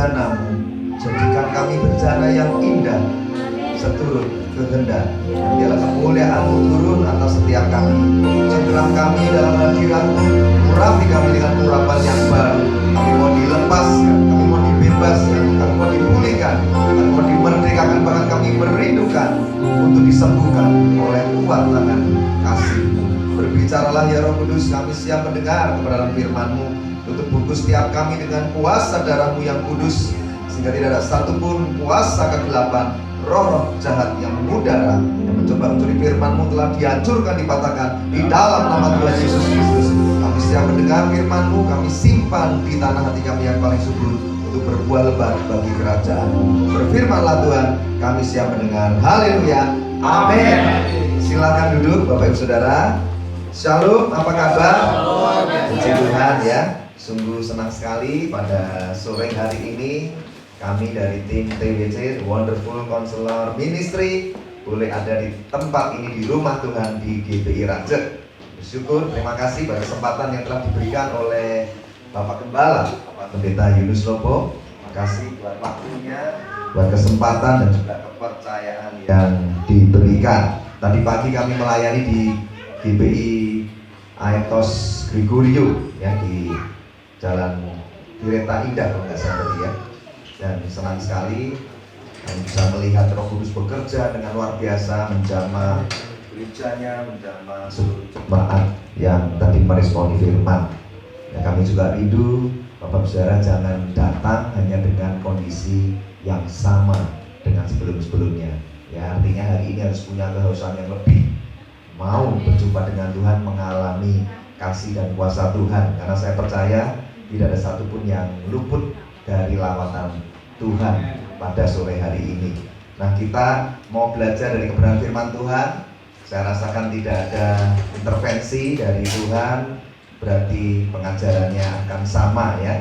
bejana-Mu. Jadikan kami bejana yang indah seturut kehendak. Biarlah kemuliaan-Mu turun atas setiap kami. Cengkeram kami dalam hadirat-Mu, urapi kami dengan urapan yang baru. Kami mau dilepaskan, kami mau dibebaskan, kami mau dipulihkan, kami mau dimerdekakan, bahkan kami merindukan untuk disembuhkan oleh kuat tangan kasih-Mu. Berbicaralah ya Roh Kudus, kami siap mendengar kebenaran firman-Mu. Tutup bungkus setiap kami dengan kuasa darah-Mu yang kudus, sehingga tidak ada satupun kuasa kegelapan, roh-roh jahat yang mengudara, yang mencoba mencuri firman-Mu telah dihancurkan, dipatahkan di dalam nama Tuhan Yesus Kristus. Kami siap mendengar firman-Mu, kami simpan di tanah hati kami yang paling subur untuk berbuah lebat bagi kerajaan-Mu. Berfirmanlah Tuhan, kami siap mendengar. Haleluya, amin. Silakan duduk Bapak Ibu Saudara. Shalom, apa kabar? Puji Tuhan ya. Sungguh senang sekali pada sore hari ini kami dari tim TWC Wonderful Counselor Ministry boleh ada di tempat ini, di rumah Tuhan di GBI Rajek. Bersyukur, terima kasih pada kesempatan yang telah diberikan oleh Bapak Gembala, Bapak Pendeta Yunus Lobo. Terima kasih buat waktunya, buat kesempatan dan juga kepercayaan yang diberikan. Tadi pagi kami melayani di GBI Aetos Gregorio ya, di Jalan Tirta Indah kalau nggak salah tadi ya. Dan senang sekali kami bisa melihat Roh Kudus bekerja dengan luar biasa, menjamah gerejanya, menjamah seluruh jemaat yang tadi meresponi firman. Ya, kami juga rindu Bapak Saudara jangan datang hanya dengan kondisi yang sama dengan sebelum-sebelumnya. Ya, artinya hari ini harus punya kehausan yang lebih, mau berjumpa dengan Tuhan, mengalami kasih dan kuasa Tuhan. Karena saya percaya tidak ada satupun yang luput dari lawatan Tuhan pada sore hari ini. Nah, kita mau belajar dari kebenaran firman Tuhan. Saya rasakan tidak ada intervensi dari Tuhan, berarti pengajarannya akan sama ya.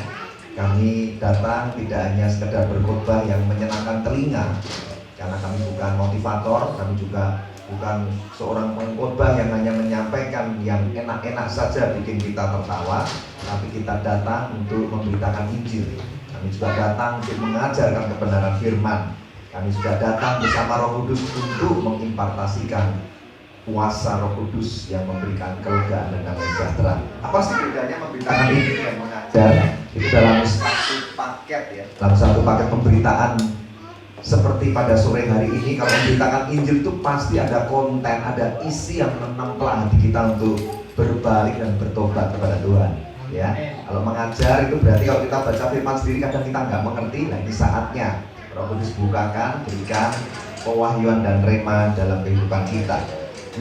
Kami datang tidak hanya sekedar berkhotbah yang menyenangkan telinga, karena kami bukan motivator, kami juga bukan seorang pengkhotbah yang hanya menyampaikan yang enak-enak saja bikin kita tertawa, tapi kita datang untuk memberitakan Injil. Kami juga datang untuk mengajarkan kebenaran firman. Kami juga datang bersama Roh Kudus untuk mengimpartasikan kuasa Roh Kudus yang memberikan kelegaan dan damai sejahtera. Apa sih bedanya memberitakan Injil dan mengajar? Itu dalam satu paket ya, dalam satu paket pemberitaan. Seperti pada sore hari ini, kalau memberitakan Injil itu pasti ada konten, ada isi yang menempel hati kita untuk berbalik dan bertobat kepada Tuhan. Ya, kalau mengajar itu berarti kalau kita baca firman sendiri kadang kita nggak mengerti. Nah, ini saatnya Roh Kudus bukakan, berikan pewahyuan dan rema dalam kehidupan kita.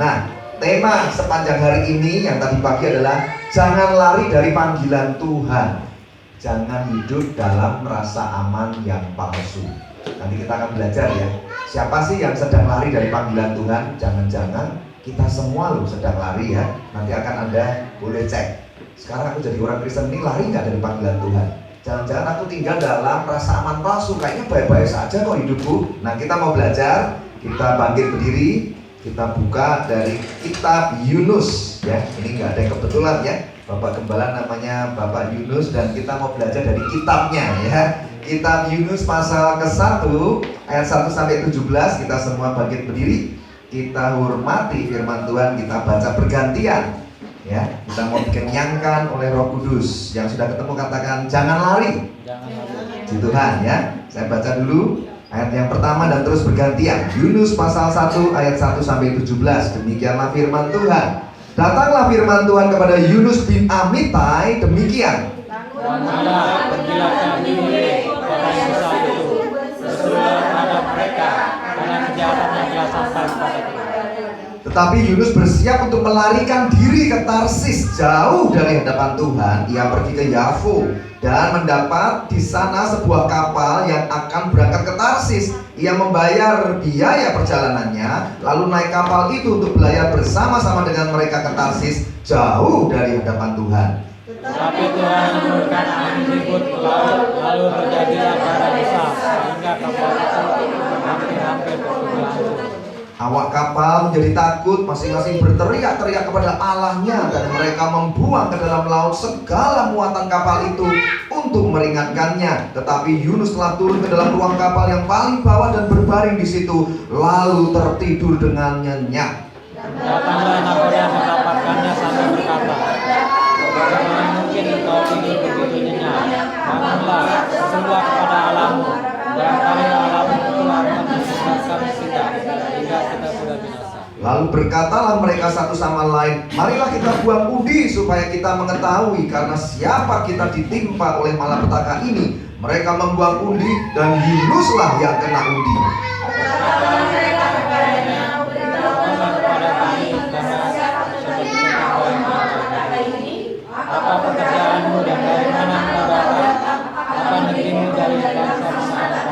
Nah, tema sepanjang hari ini yang tadi pagi adalah jangan lari dari panggilan Tuhan, jangan hidup dalam rasa aman yang palsu. Nanti kita akan belajar ya, siapa sih yang sedang lari dari panggilan Tuhan? Jangan-jangan kita semua loh sedang lari ya. Nanti akan Anda boleh cek, sekarang aku jadi orang Kristen ini lari nggak dari panggilan Tuhan? Jangan-jangan aku tinggal dalam rasa aman palsu, kayaknya baik-baik saja kok hidupku. Nah, kita mau belajar, kita bangkit berdiri, kita buka dari kitab Yunus ya. Ini nggak ada yang kebetulan ya, Bapak Gembala namanya Bapak Yunus, dan kita mau belajar dari kitabnya ya. Kitab Yunus pasal ke-1 ayat 1 sampai 17. Kita semua bangkit berdiri, kita hormati firman Tuhan, kita baca bergantian ya. Kita mau dikenyangkan oleh Roh Kudus. Yang sudah ketemu katakan jangan lari. Puji Tuhan ya. Saya baca dulu ayat yang pertama dan terus bergantian. Yunus pasal 1 ayat 1 sampai 17. Demikianlah firman Tuhan. Datanglah firman Tuhan kepada Yunus bin Amittai demikian. Tetapi Yunus bersiap untuk melarikan diri ke Tarsis, jauh dari hadapan Tuhan. Ia pergi ke Yafo dan mendapat di sana sebuah kapal yang akan berangkat ke Tarsis. Ia membayar biaya perjalanannya, lalu naik kapal itu untuk berlayar bersama-sama dengan mereka ke Tarsis, jauh dari hadapan Tuhan. Tetapi Tuhan menurunkan angin ribut ke laut, lalu terjadilah badai besar, sehingga kapal itu hampir bertenggelam. Awak kapal menjadi takut, masing-masing berteriak-teriak kepada Allahnya, dan mereka membuang ke dalam laut segala muatan kapal itu untuk meringankannya. Tetapi Yunus telah turun ke dalam ruang kapal yang paling bawah dan berbaring di situ, lalu tertidur dengan nyenyak. Datanglah Nakoda mendapatkannya sambil berkata, bagaimana mungkin engkau tidur begitu nyenyak? Bangunlah, berserulah kepada Allahmu. Barangkali Allahmu telah menyelamatkan kita hingga kita sudah binasa. Lalu berkatalah mereka satu sama lain, marilah kita buang undi supaya kita mengetahui karena siapa kita ditimpa oleh malapetaka ini. Mereka membuang undi dan Yunuslah yang kena undi. Apa pekerjaanmu dan dari mana engkau datang? Apa negerimu dari bangsa mana?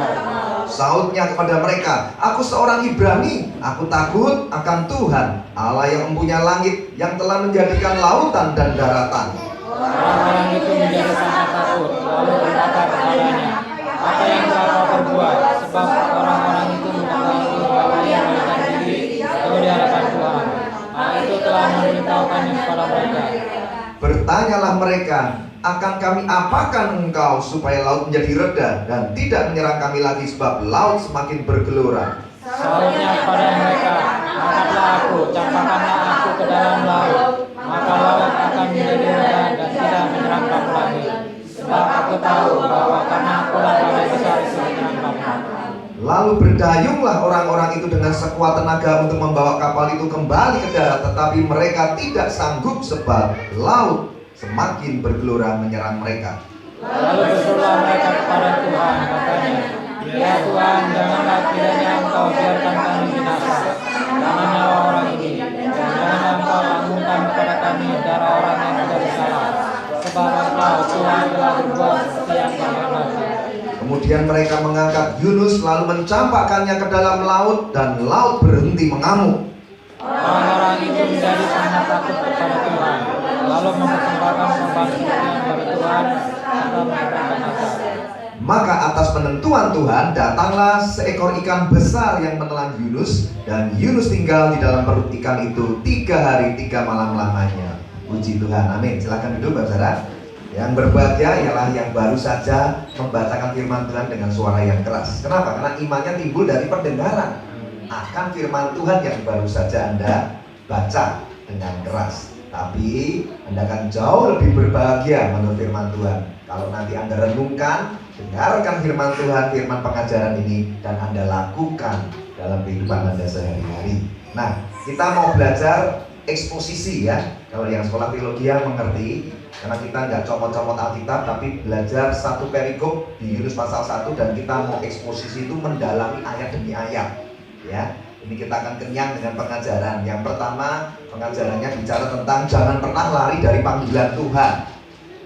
Sautnya kepada mereka, aku seorang Ibrani, aku takut akan Tuhan, Allah yang mempunyai langit, yang telah menjadikan lautan dan daratan. Orang-orang itu menjadi sangat takut, lalu berkata kepadanya, apa yang telah kau perbuat? Sebab orang-orang itu mengetahui bahwa ia melarikan diri lalu di hadapan Tuhan. Hal itu telah memberitahukannya kepada mereka. Bertanyalah mereka, akan kami apakan engkau supaya laut menjadi reda dan tidak menyerang kami lagi sebab laut semakin bergelora. Sautnya kepada mereka, angkatlah aku, campakkanlah aku ke dalam laut, maka laut akan menjadi reda dan tidak menyerang kamu lagi. Sebab aku tahu bahwa karena akulah badai besar itu menyerang kamu. Lalu berdayunglah orang-orang itu dengan sekuat tenaga untuk membawa kapal itu kembali ke darat, tetapi mereka tidak sanggup sebab laut semakin bergelora menyerang mereka. Lalu berserulah mereka kepada Tuhan, katanya, ya Tuhan, janganlah kiranya engkau biarkan kami binasa karena nyawa orang ini, dan janganlah engkau tanggungkan kepada kami darah orang yang tidak bersalah, sebab engkau Tuhan telah berbuat seperti yang kami kehendaki. Kemudian mereka mengangkat Yunus lalu mencampakkannya ke dalam laut, dan laut berhenti mengamuk. Orang-orang itu menjadi sangat takut kepada Tuhan, lalu mempersembahkan sembah kepada Tuhan serta mengucapkan azab. Maka atas penentuan Tuhan datanglah seekor ikan besar yang menelan Yunus, dan Yunus tinggal di dalam perut ikan itu 3 hari 3 malam lamanya. Puji Tuhan, amin. Silakan duduk, Bapak Saudara. Yang berbahagia ialah yang baru saja membacakan firman Tuhan dengan suara yang keras. Kenapa? Karena imannya timbul dari pendengaran akan firman Tuhan yang baru saja Anda baca dengan keras. Tapi Anda akan jauh lebih berbahagia menurut firman Tuhan kalau nanti Anda renungkan, dengarkan firman Tuhan, firman pengajaran ini, dan Anda lakukan dalam kehidupan Anda sehari-hari. Nah, kita mau belajar eksposisi ya. Kalau yang sekolah teologi mengerti, karena kita nggak comot-comot Alkitab, tapi belajar satu perikop di Yunus pasal 1, dan kita mau eksposisi itu mendalami ayat demi ayat ya. Ini kita akan kenyang dengan pengajaran. Yang pertama, pengajarannya bicara tentang jangan pernah lari dari panggilan Tuhan.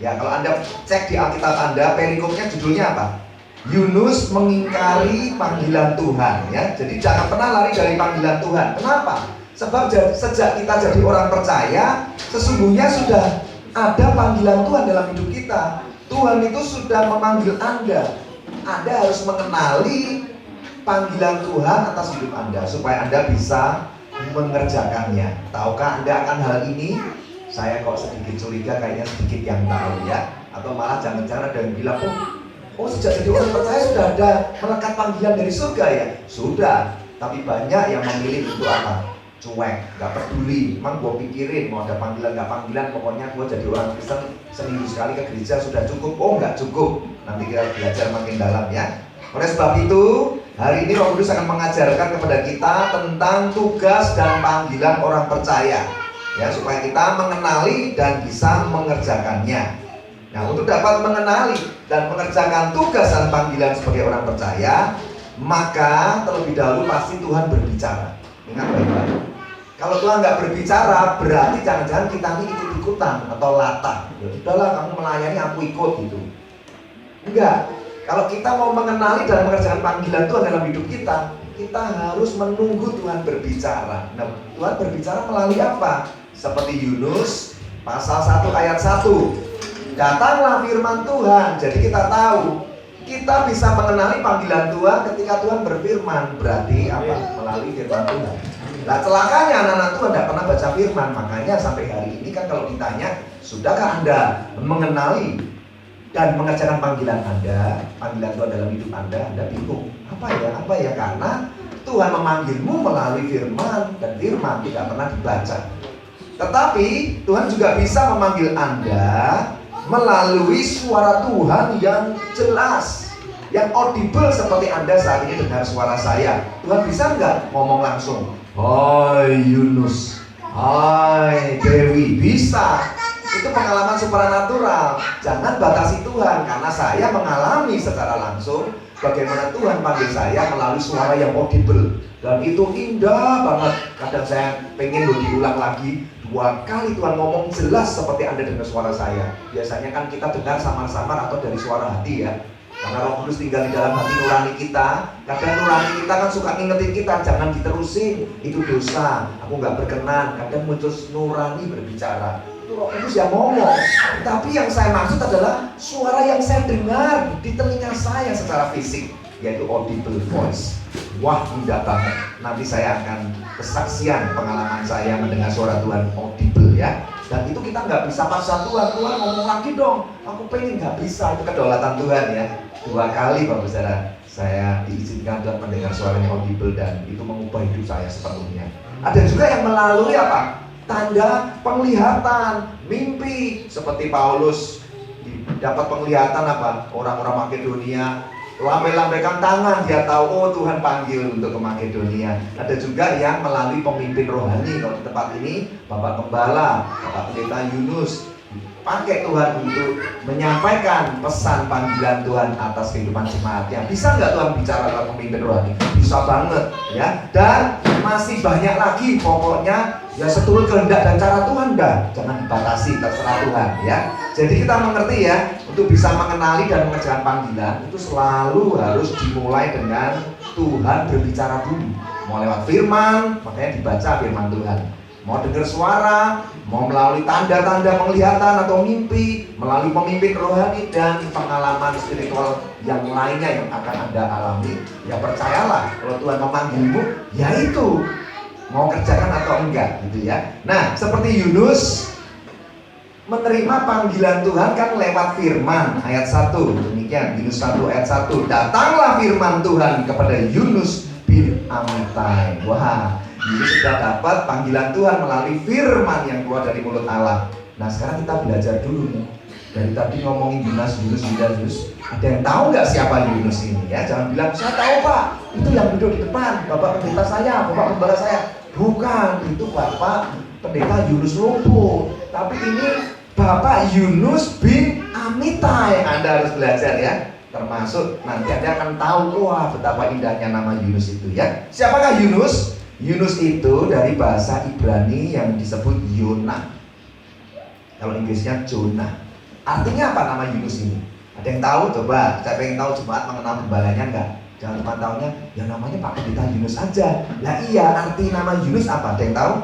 Ya, kalau Anda cek di Alkitab Anda, perikopnya judulnya apa? Yunus mengingkari panggilan Tuhan ya. Jadi jangan pernah lari dari panggilan Tuhan. Kenapa? Sebab sejak kita jadi orang percaya, sesungguhnya sudah ada panggilan Tuhan dalam hidup kita. Tuhan itu sudah memanggil Anda. Anda harus mengenali panggilan Tuhan atas hidup Anda supaya Anda bisa mengerjakannya. Tahukah Anda akan hal ini? Saya kok sedikit curiga, kayaknya sedikit yang tahu ya. Atau malah jangan-jangan ada yang bilang, oh sejak jadi orang percaya sudah ada melekat panggilan dari surga ya? Sudah, tapi banyak yang memilih untuk apa? Cuek, gak peduli. Emang gue pikirin mau ada panggilan gak panggilan, pokoknya gue jadi orang Kristen seminggu sekali ke gereja sudah cukup. Oh gak cukup, nanti kita belajar makin dalam ya. Oleh sebab itu, hari ini Roh Kudus akan mengajarkan kepada kita tentang tugas dan panggilan orang percaya ya, supaya kita mengenali dan bisa mengerjakannya. Nah, untuk dapat mengenali dan mengerjakan tugas dan panggilan sebagai orang percaya, maka terlebih dahulu pasti Tuhan berbicara. Ingat baik-baik. Kalau Tuhan nggak berbicara, berarti jangan-jangan kita ini ikut-ikutan atau latah. Ya sudahlah, kamu melayani, aku ikut gitu. Enggak. Kalau kita mau mengenali dan mengerjakan panggilan Tuhan dalam hidup kita, kita harus menunggu Tuhan berbicara. Nah, Tuhan berbicara melalui apa? Seperti Yunus pasal 1 ayat 1. Datanglah firman Tuhan. Jadi kita tahu, kita bisa mengenali panggilan Tuhan ketika Tuhan berfirman. Berarti apa? Melalui firman Tuhan. Nah, celakanya anak-anak Tuhan tidak pernah baca firman. Makanya sampai hari ini kan kalau ditanya, sudahkah Anda mengenali dan mengerjakan panggilan Anda, panggilan Tuhan dalam hidup Anda bingung. Apa ya? Karena Tuhan memanggilmu melalui firman, dan firman tidak pernah dibaca. Tetapi Tuhan juga bisa memanggil Anda melalui suara Tuhan yang jelas, yang audible, seperti Anda saat ini dengar suara saya. Tuhan bisa nggak ngomong langsung? Hai Yunus, hai Dewi, bisa. Itu pengalaman supranatural. Jangan batasi Tuhan, karena saya mengalami secara langsung bagaimana Tuhan panggil saya melalui suara yang audible, dan itu indah banget. Kadang saya pengen diulang lagi 2 kali Tuhan ngomong jelas seperti Anda dengar suara saya. Biasanya kan kita dengar samar-samar atau dari suara hati ya, karena Roh Kudus tinggal di dalam hati nurani kita. Kadang nurani kita kan suka ngingetin kita, jangan diterusin, itu dosa, aku nggak berkenan. Kadang muncul nurani berbicara, itu Roh Kudus yang ngomong. Tapi yang saya maksud adalah suara yang saya dengar di telinga saya secara fisik, yaitu audible voice. Wah, indah banget. Nanti saya akan kesaksian pengalaman saya mendengar suara Tuhan audible ya. Dan itu kita nggak bisa paksa Tuhan ngomong lagi dong, aku pengen, nggak bisa. Itu kedaulatan Tuhan ya. 2 kali Bapak Saudara saya diizinkan Tuhan mendengar suaranya audible, dan itu mengubah hidup saya sepenuhnya. Ada juga yang melalui apa? Tanda penglihatan, mimpi, seperti Paulus dapat penglihatan apa? Orang-orang Makedonia lambaikan tangan, dia tahu, oh Tuhan panggil untuk ke Makedonia. Ada juga yang melalui pemimpin rohani. Kalau di tempat ini Bapak Gembala, Bapak Pendeta Yunus pakai Tuhan untuk menyampaikan pesan panggilan Tuhan atas kehidupan jemaatnya. Bisa nggak Tuhan bicara lewat pemimpin rohani? Bisa banget ya. Dan masih banyak lagi, pokoknya ya seturut kehendak dan cara Tuhan dah. Jangan dibatasi, terserah Tuhan ya. Jadi kita mengerti ya, untuk bisa mengenali dan mengerjakan panggilan itu selalu harus dimulai dengan Tuhan berbicara dulu. Mau lewat firman, makanya dibaca firman Tuhan. Mau dengar suara, mau melalui tanda-tanda penglihatan atau mimpi, melalui pemimpin rohani dan pengalaman spiritual yang lainnya yang akan Anda alami. Ya percayalah, kalau Tuhan memanggilmu, ya itu mau kerjakan atau enggak gitu ya. Nah, seperti Yunus menerima panggilan Tuhan kan lewat firman ayat 1. Demikian Yunus 1 ayat 1. Datanglah firman Tuhan kepada Yunus bin Amitai. Wah, Yunus sudah dapat panggilan Tuhan melalui firman yang keluar dari mulut Allah. Nah, sekarang kita belajar dulu nih. Dari tadi ngomongin Yunus. Ada yang tahu nggak siapa Yunus ini ya? Jangan bilang, saya tahu Pak, itu yang duduk di depan, Bapak Pendeta saya, Bapak Gembala saya. Bukan, itu Bapak Pendeta Yunus Lumpuh. Tapi ini Bapak Yunus bin Amitai. Anda harus belajar ya. Termasuk nanti Anda akan tahu, wah betapa indahnya nama Yunus itu ya. Siapakah Yunus? Yunus itu dari bahasa Ibrani yang disebut Yona. Kalau Inggrisnya Jonah. Artinya apa nama Yunus ini? Ada yang tahu? Coba, saya pengen tahu jemaat mengenal gembalanya enggak? Jangan cuma tahunya, ya namanya Pak Pendeta Yunus aja. Lah iya, arti nama Yunus apa? Ada yang tahu?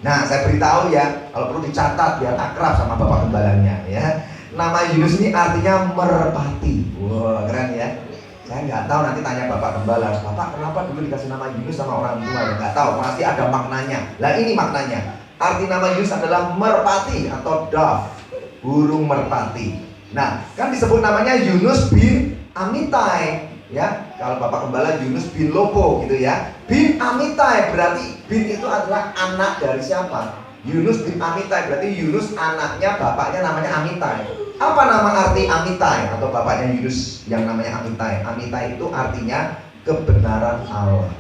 Nah, saya beritahu ya, kalau perlu dicatat biar akrab sama Bapak Gembalanya ya. Nama Yunus ini artinya merpati. Wah, keren ya. Saya nggak tahu, nanti tanya Bapak Gembala, Bapak kenapa dulu dikasih nama Yunus sama orang tua? Nggak tahu, pasti ada maknanya. Lah ini maknanya. Arti nama Yunus adalah merpati atau dove, burung merpati. Nah, kan disebut namanya Yunus bin Amitai. Ya, kalau Bapak Gembala Yunus bin Lopo gitu ya. Bin Amitai berarti bin itu adalah anak dari siapa? Yunus bin Amitai berarti Yunus anaknya bapaknya namanya Amitai. Apa nama arti Amitai atau bapaknya Yunus yang namanya Amitai? Amitai itu artinya kebenaran Allah.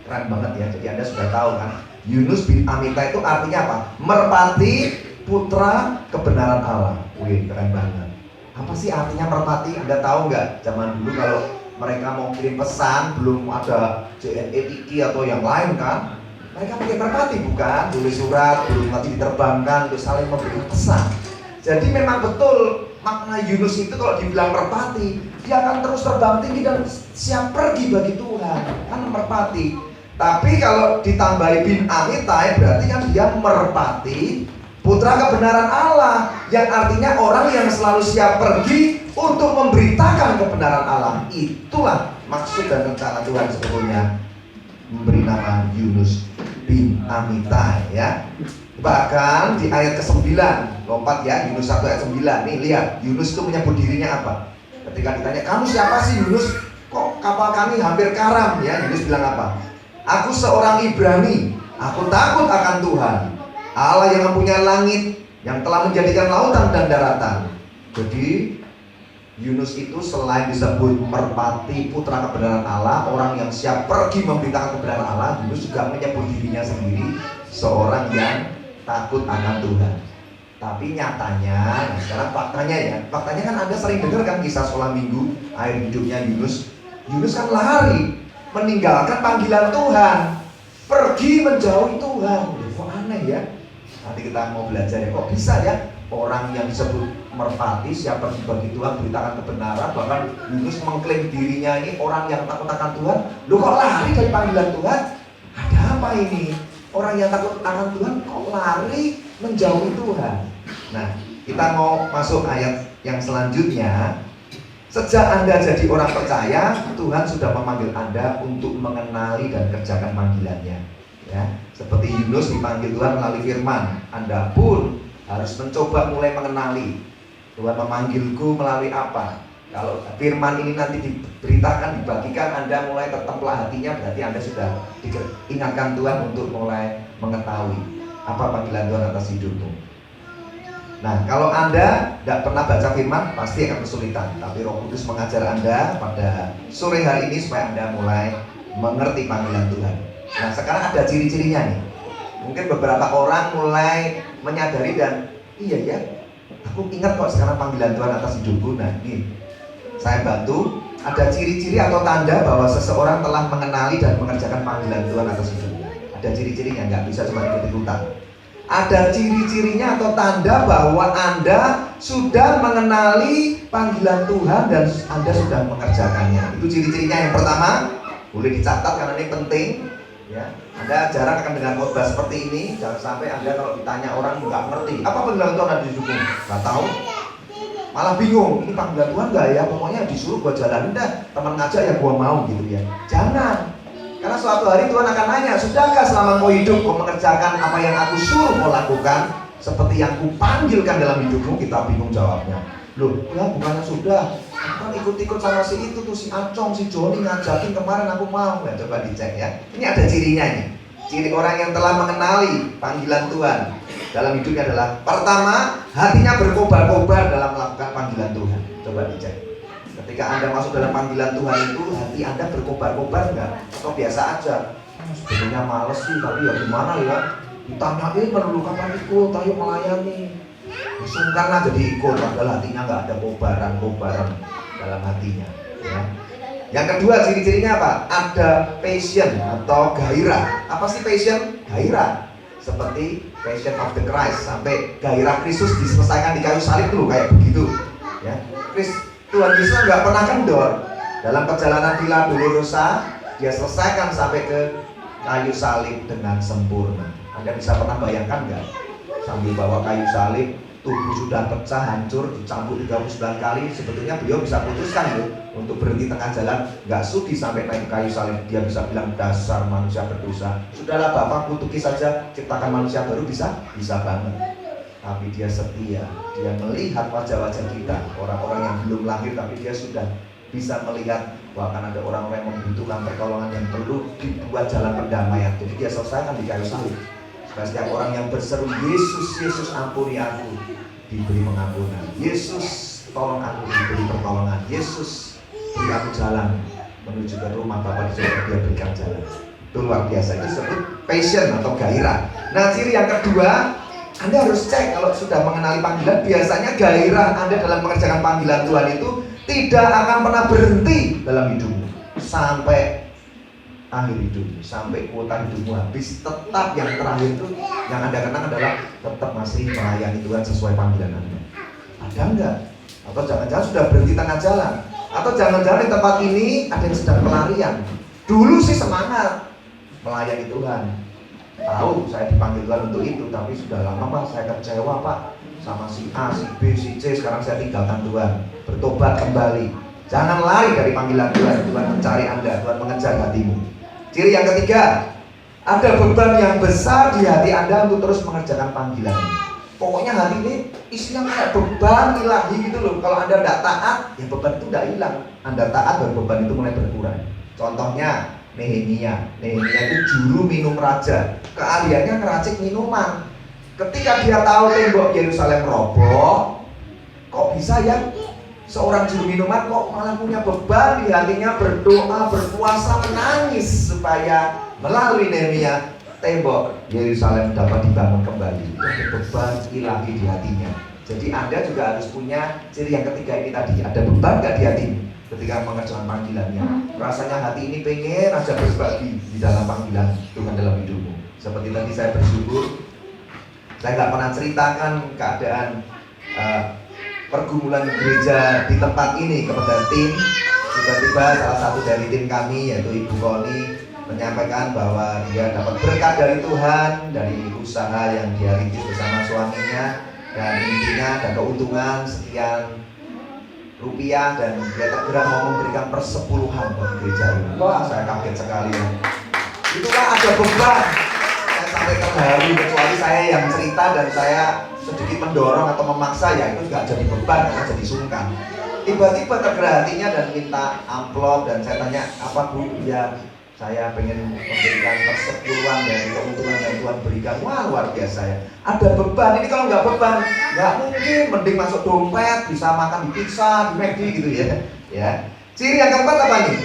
Keren banget ya. Jadi Anda sudah tahu kan, Yunus bin Amitai itu artinya apa? Merpati putra kebenaran Allah. Wih, keren banget. Apa sih artinya merpati? Anda tahu nggak? Zaman dulu kalau mereka mau kirim pesan, belum ada JNE Tiki atau yang lain kan, mereka pakai merpati bukan? Tulis surat, belum nanti diterbangkan untuk saling memberi pesan. Jadi memang betul makna Yunus itu kalau dibilang merpati, dia akan terus terbang tinggi dan siap pergi bagi Tuhan. Kan merpati. Tapi kalau ditambahi bin Amitai berarti kan dia merpati putra kebenaran Allah, yang artinya orang yang selalu siap pergi untuk memberitakan kebenaran Allah. Itulah maksud dan rencana Tuhan sebetulnya. memberi nama Yunus bin Amitai ya. Bahkan di ayat ke-9, lompat ya, Yunus 1 ayat 9. Nih lihat, Yunus itu menyebut dirinya apa? Ketika ditanya, kamu siapa sih Yunus? Kok kapal kami hampir karam ya? Yunus bilang apa? Aku seorang Ibrani, aku takut akan Tuhan, Allah yang mempunyai langit, yang telah menjadikan lautan dan daratan. Jadi Yunus itu selain disebut merpati putra kebenaran Allah, orang yang siap pergi memberitakan kebenaran Allah, Yunus juga menyebut dirinya sendiri seorang yang takut akan Tuhan. Tapi nyatanya, nah sekarang faktanya ya, faktanya kan Anda sering dengar kan kisah sekolah minggu, akhir hidupnya Yunus. Yunus kan lari, meninggalkan panggilan Tuhan, pergi menjauhi Tuhan. Kok aneh ya? Nanti kita mau belajar ya, kok bisa ya orang yang disebut merpati siap pergi bagi Tuhan, beritakan kebenaran, bahkan Yunus mengklaim dirinya ini orang yang takut akan Tuhan. Loh kok lari dari panggilan Tuhan? Ada apa ini? Orang yang takut akan Tuhan kok lari menjauhi Tuhan? Nah, kita mau masuk ayat yang selanjutnya. Sejak Anda jadi orang percaya, Tuhan sudah memanggil Anda untuk mengenali dan kerjakan panggilannya ya. Seperti Yunus dipanggil Tuhan melalui firman, Anda pun harus mencoba mulai mengenali Tuhan memanggilku melalui apa. Kalau firman ini nanti diberitakan, dibagikan, Anda mulai tertemplah hatinya, berarti Anda sudah diingatkan Tuhan untuk mulai mengetahui apa panggilan Tuhan atas hidupmu. Nah, kalau Anda tidak pernah baca firman, pasti akan kesulitan. Tapi Roh Kudus mengajar Anda pada sore hari ini supaya Anda mulai mengerti panggilan Tuhan. Nah, sekarang ada ciri-cirinya nih. Mungkin beberapa orang mulai menyadari dan iya ya, aku ingat kok sekarang panggilan Tuhan atas hidupku. Nah, ini saya bantu. Ada ciri-ciri atau tanda bahwa seseorang telah mengenali dan mengerjakan panggilan Tuhan atas hidupnya. Ada ciri-cirinya, nggak bisa cuma ikut-ikutan. Ada ciri-cirinya atau tanda bahwa Anda sudah mengenali panggilan Tuhan dan Anda sudah mengerjakannya. Itu ciri-cirinya. Yang pertama, boleh dicatat karena ini penting ya. Anda jarang akan dengar khotbah seperti ini. Jangan sampai Anda kalau ditanya orang nggak ngerti apa panggilan Tuhan ada di hidupmu, nggak tahu, malah bingung. Ini panggilan Tuhan nggak ya? Pokoknya disuruh gua jalanin dah, teman ngajak ya gua mau gitu ya. Jangan. Karena suatu hari Tuhan akan nanya, sudahkah selama kau hidup kau mengerjakan apa yang aku suruh kau lakukan seperti yang kupanggilkan dalam hidupmu? Kita bingung jawabnya. Loh, ya bukannya sudah? Aku kan ikut-ikut sama si itu tuh, si Acong, si Joni ngajakin kemarin aku mau. Nah, coba dicek ya. Ini ada cirinya nih. Ciri orang yang telah mengenali panggilan Tuhan dalam hidupnya adalah pertama, hatinya berkobar-kobar dalam melakukan panggilan Tuhan. Coba dicek. Ketika Anda masuk dalam panggilan Tuhan itu, hati Anda berkobar-kobar enggak? Atau biasa aja? Sebenarnya males sih, tapi ya gimana ya? Ditanyain perlu kapan ikut, ayo melayani. Sungkan lah jadi ikut, padahal hatinya nggak ada kobaran-kobaran dalam hatinya ya. Yang kedua, ciri-cirinya apa? Ada passion atau gairah. Apa sih passion? Gairah. Seperti Passion of the Christ, sampai gairah Kristus diselesaikan di kayu salib dulu, kayak begitu ya. Tuhan Yesus nggak pernah kendor dalam perjalanan Via Dolorosa, dia selesaikan sampai ke kayu salib dengan sempurna. Anda bisa pernah bayangkan nggak? Sambil bawa kayu salib, tubuh sudah pecah, hancur, dicambuk 39 kali. Sebetulnya beliau bisa putuskan loh untuk berhenti tengah jalan, nggak sudi sampai naik kayu salib. Dia bisa bilang, dasar manusia berdosa, sudahlah Bapak kutuki saja, ciptakan manusia baru. Bisa banget. Tapi dia setia, dia melihat wajah-wajah kita, orang-orang yang belum lahir, tapi dia sudah bisa melihat bahwa akan ada orang-orang yang membutuhkan pertolongan, yang perlu dibuat jalan perdamaian. Jadi dia selesaikan di kayu salib. Supaya setiap orang yang berseru, Yesus, Yesus ampuni aku, diberi pengampunan. Yesus tolong aku, diberi pertolongan. Yesus beri aku jalan menuju ke rumah Bapa di surga, dia berikan jalan. Itu luar biasa. Itu disebut passion atau gairah. Nah, ciri yang kedua, Anda harus cek kalau sudah mengenali panggilan. Biasanya gairah Anda dalam mengerjakan panggilan Tuhan itu tidak akan pernah berhenti dalam hidupmu sampai akhir hidupmu, sampai kuota hidupmu habis. Tetap yang terakhir itu yang Anda kenang adalah tetap masih melayani Tuhan sesuai panggilan Anda. Ada enggak? Atau jangan-jangan sudah berhenti tengah jalan? Atau jangan-jangan di tempat ini ada yang sedang pelarian? Dulu sih semangat melayani Tuhan, tahu saya dipanggil Tuhan untuk itu, tapi sudah lama Pak saya kecewa Pak sama si A, si B, si C, sekarang saya tinggalkan Tuhan, bertobat kembali. Jangan lari dari panggilan Tuhan. Tuhan mencari Anda, Tuhan mengejar hatimu. Ciri yang ketiga, ada beban yang besar di hati Anda untuk terus mengerjakan panggilan ini. Pokoknya hati ini isinya kayak beban ilahi gitu loh. Kalau Anda tidak taat, ya beban itu tidak hilang. Anda taat, baru beban itu mulai berkurang. Contohnya Nehemia. Nehemia itu juru minum raja. Keahliannya ngeracik minuman. Ketika dia tahu tembok Yerusalem roboh, kok bisa ya seorang juru minuman kok malah punya beban di hatinya, berdoa, berpuasa, menangis supaya melalui Nehemia tembok Yerusalem dapat dibangun kembali. Ada beban ilahi di hatinya. Jadi Anda juga harus punya ciri yang ketiga ini tadi. Ada beban gak di hati ketika mengerjakan panggilannya? Rasanya hati ini pengen aja berbagi di dalam panggilan Tuhan dalam hidupmu. Seperti tadi saya bersyukur, saya gak pernah ceritakan keadaan pergumulan gereja di tempat ini kepada tim. Tiba-tiba salah satu dari tim kami yaitu Ibu Koni menyampaikan bahwa dia dapat berkat dari Tuhan, dari usaha yang dia rintis bersama suaminya, dan intinya ada keuntungan sekian rupiah, dan dia segera mau memberikan persepuluhan bagi gereja ini. Wah, saya kaget sekali ya. Itulah ada beban. Saya sampai terharu, kecuali saya yang cerita dan saya sedikit mendorong atau memaksa, ya itu juga jadi beban karena jadi sungkan. Tiba-tiba tergerak hatinya dan minta amplop, dan saya tanya, apa Bu? Ya, saya pengen memberikan persepuluhan dari keuntungan yang Tuhan berikan. Wah, luar biasa ya. Ada beban. Ini kalau nggak beban, nggak mungkin. Mending masuk dompet, bisa makan di pizza, di McD gitu ya. Ya. Ciri yang keempat apa nih?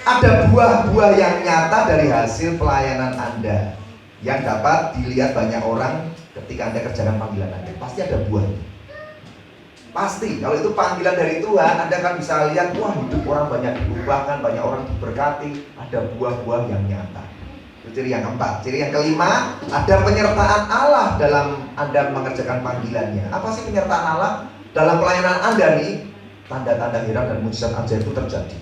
Ada buah-buah yang nyata dari hasil pelayanan Anda yang dapat dilihat banyak orang ketika Anda kerjakan panggilan Anda. Pasti ada buahnya. Pasti, kalau itu panggilan dari Tuhan, Anda kan bisa lihat, wah hidup orang banyak diubahkan, banyak orang diberkati, ada buah-buah yang nyata. Itu ciri yang keempat. Ciri yang kelima, ada penyertaan Allah dalam Anda mengerjakan panggilannya. Apa sih penyertaan Allah? Dalam pelayanan Anda nih, tanda-tanda heran dan mujizat ajaib itu terjadi.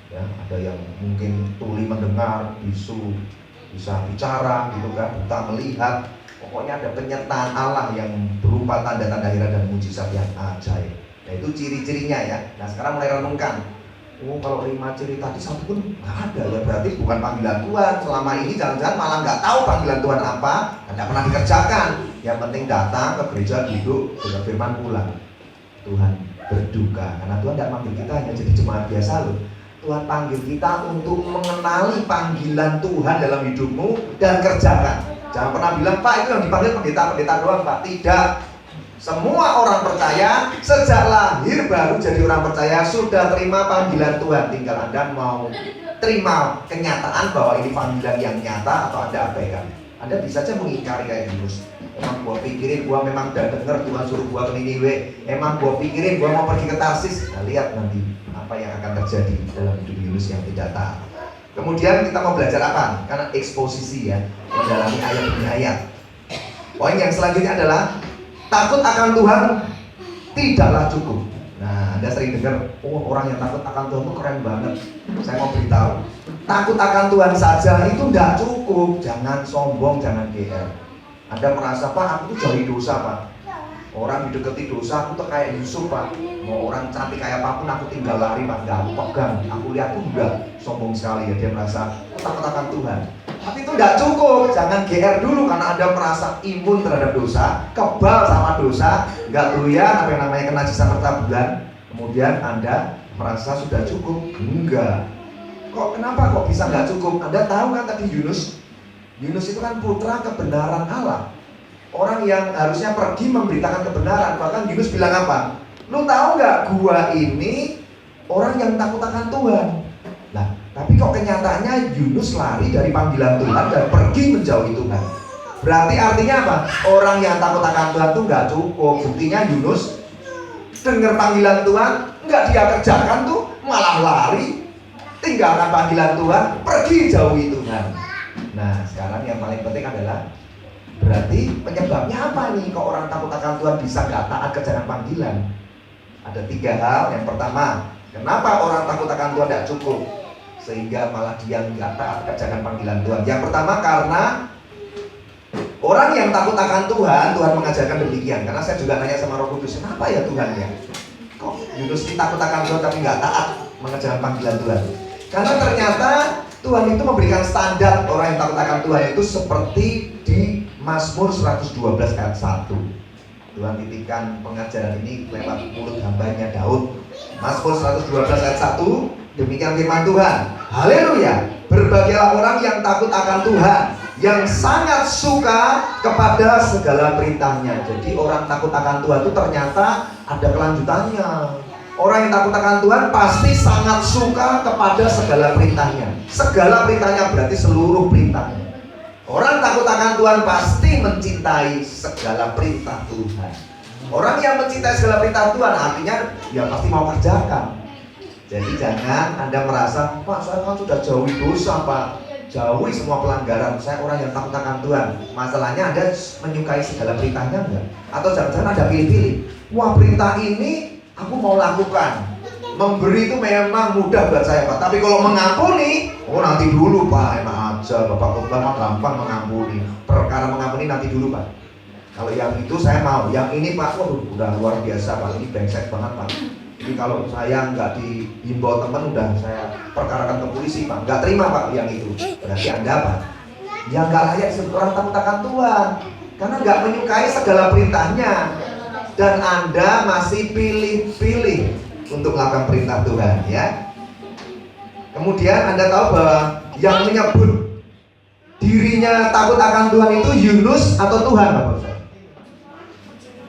Ya, ada yang mungkin tuli mendengar, bisu bisa bicara gitu kan, buta melihat. Pokoknya ada penyertaan Allah yang berupa tanda-tanda heran dan mujizat yang ajaib. Nah itu ciri-cirinya ya. Nah sekarang mulai renungkan. Oh kalau 5 ciri tadi satu pun nggak ada, ya berarti bukan panggilan Tuhan. Selama ini jangan-jangan malah nggak tahu panggilan Tuhan apa, dan nggak pernah dikerjakan. Yang penting datang ke gereja, duduk, dengar firman, pulang. Tuhan berduka karena Tuhan tidak panggil kita hanya jadi jemaat biasa loh. Tuhan panggil kita untuk mengenali panggilan Tuhan dalam hidupmu dan kerjakan. Jangan pernah bilang, Pak itu yang dipanggil pendeta-pendeta doang, Pak. Tidak. Semua orang percaya sejak lahir baru jadi orang percaya sudah terima panggilan Tuhan. Tinggal Anda mau terima kenyataan bahwa ini panggilan yang nyata atau Anda abaikan. Anda bisa saja mengingkari kayak Yunus. Emang gua pikirin gua memang udah denger Tuhan suruh gua ke Niniwe. Emang gua pikirin gua mau pergi ke Tarsis. Nah, lihat nanti apa yang akan terjadi dalam hidup Yunus yang tidak taat. Kemudian kita mau belajar apa? Karena eksposisi ya, mendalami ayat demi ayat. Poin yang selanjutnya adalah takut akan Tuhan tidaklah cukup. Nah, Anda sering dengar, oh orang yang takut akan Tuhan itu keren banget. Saya mau beritahu, takut akan Tuhan saja itu tidak cukup. Jangan sombong, jangan GR. Anda merasa, Pak aku tuh jauhi dosa Pak. Orang didekati dosa, aku tuh kayak Yusuf Pak. Mau orang cantik kayak apapun aku tinggal lari Pak. Gak aku pegang, aku lihat tuh udah sombong sekali ya. Dia merasa takut akan Tuhan. Tapi itu tidak cukup. Jangan GR dulu karena Anda merasa imun terhadap dosa, kebal sama dosa, gak doyan apa yang namanya kenajisan percabulan. Kemudian Anda merasa sudah cukup. Enggak. Kenapa kok bisa gak cukup? Anda tahu kan tadi Yunus itu kan putra kebenaran Allah. Orang yang harusnya pergi memberitakan kebenaran. Bahkan Yunus bilang apa? Lu tahu nggak? Gua ini orang yang takut akan Tuhan. Nah, tapi kok kenyataannya Yunus lari dari panggilan Tuhan dan pergi menjauhi Tuhan. Berarti artinya apa? Orang yang takut akan Tuhan itu nggak cukup. Buktinya Yunus dengar panggilan Tuhan, nggak dia kerjakan tuh, malah lari, tinggalkan panggilan Tuhan, pergi jauhi Tuhan. Nah, sekarang yang paling penting adalah berarti penyebabnya apa nih kok orang takut akan Tuhan bisa gak taat kerjakan panggilan? Ada 3 hal. Yang pertama, kenapa orang takut akan Tuhan tidak cukup sehingga malah dia gak taat kerjakan panggilan Tuhan? Yang pertama karena orang yang takut akan Tuhan, Tuhan mengajarkan demikian. Karena saya juga nanya sama Roh Kudus, kenapa ya Tuhan ya? Kok Yunus takut akan Tuhan tapi gak taat mengerjakan panggilan Tuhan? Karena ternyata Tuhan itu memberikan standar orang yang takut akan Tuhan itu seperti di Mazmur 112 ayat 1. Tuhan titipkan pengajaran ini lewat mulut hambanya Daud. Mazmur 112 ayat 1, demikian firman Tuhan. Haleluya. Berbahagialah orang yang takut akan Tuhan, yang sangat suka kepada segala perintahnya. Jadi orang takut akan Tuhan itu ternyata ada kelanjutannya. Orang yang takut akan Tuhan pasti sangat suka kepada segala perintahnya. Segala perintahnya berarti seluruh perintahnya. Orang takut akan Tuhan pasti mencintai segala perintah Tuhan. Orang yang mencintai segala perintah Tuhan artinya ya pasti mau kerjakan. Jadi jangan Anda merasa, Pak saya kan sudah jauhi dosa Pak, jauhi semua pelanggaran, saya orang yang takut akan Tuhan. Masalahnya Anda menyukai segala perintahnya enggak? Atau jangan-jangan Anda pilih-pilih, wah perintah ini aku mau lakukan. Memberi itu memang mudah buat saya Pak, tapi kalau mengampuni, oh nanti dulu Pak, enak aja Bapak khotbah mah gampang mengampuni. Perkara mengampuni nanti dulu Pak. Kalau yang itu saya mau, yang ini Pak, waduh udah luar biasa Pak, ini brengsek banget Pak. Ini kalau saya nggak dihimbau teman udah saya perkarakan ke polisi Pak, nggak terima Pak yang itu. Berarti Anda Pak, ya nggak layak orang takut akan Tuhan, karena nggak menyukai segala perintahnya. Dan Anda masih pilih-pilih untuk melakukan perintah Tuhan ya. Kemudian Anda tahu bahwa yang menyebut dirinya takut akan Tuhan itu Yunus atau Tuhan Bapak Ustaz?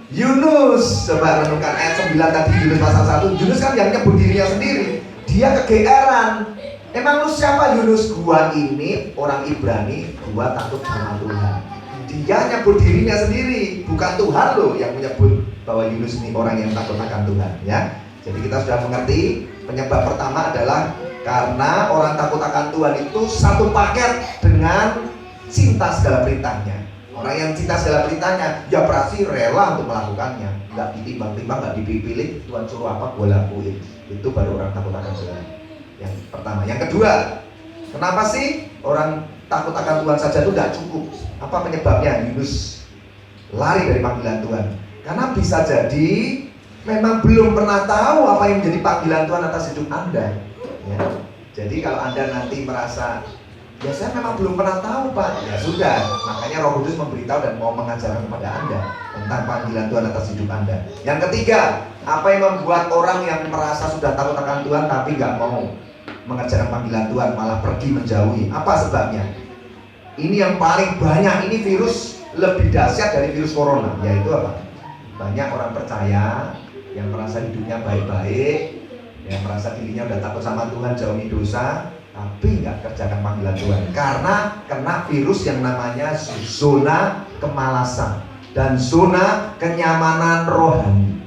Yunus, coba renungkan ayat 9 tadi, Yunus pasal 1. Yunus kan yang nyebut dirinya sendiri. Dia kegeeran. Emang lu siapa Yunus? Gua ini orang Ibrani, gua takut sama Tuhan. Dia nyebut dirinya sendiri, bukan Tuhan loh yang menyebut bahwa Yunus ini orang yang takut akan Tuhan ya. Jadi kita sudah mengerti penyebab pertama adalah karena orang takut akan Tuhan itu satu paket dengan cinta segala perintahnya. Orang yang cinta segala perintahnya ya pasti rela untuk melakukannya, nggak ditimbang-timbang, nggak dipilih, Tuhan suruh apa gue lakuin. Itu baru orang takut akan Tuhan. Yang pertama. Yang kedua, kenapa sih orang takut akan Tuhan saja itu nggak cukup? Apa penyebabnya? Yunus lari dari panggilan Tuhan karena bisa jadi memang belum pernah tahu apa yang menjadi panggilan Tuhan atas hidup Anda ya. Jadi kalau Anda nanti merasa ya saya memang belum pernah tahu Pak, ya sudah, makanya Roh Kudus memberitahu dan mau mengajarkan kepada Anda tentang panggilan Tuhan atas hidup Anda. Yang ketiga, apa yang membuat orang yang merasa sudah takut akan Tuhan tapi nggak mau mengerjakan panggilan Tuhan, malah pergi menjauhi? Apa sebabnya? Ini yang paling banyak, ini virus lebih dahsyat dari virus corona, yaitu apa? Banyak orang percaya yang merasa hidupnya baik-baik, yang merasa dirinya udah takut sama Tuhan, jauhi dosa, tapi nggak kerjakan panggilan Tuhan karena kena virus yang namanya zona kemalasan dan zona kenyamanan rohani.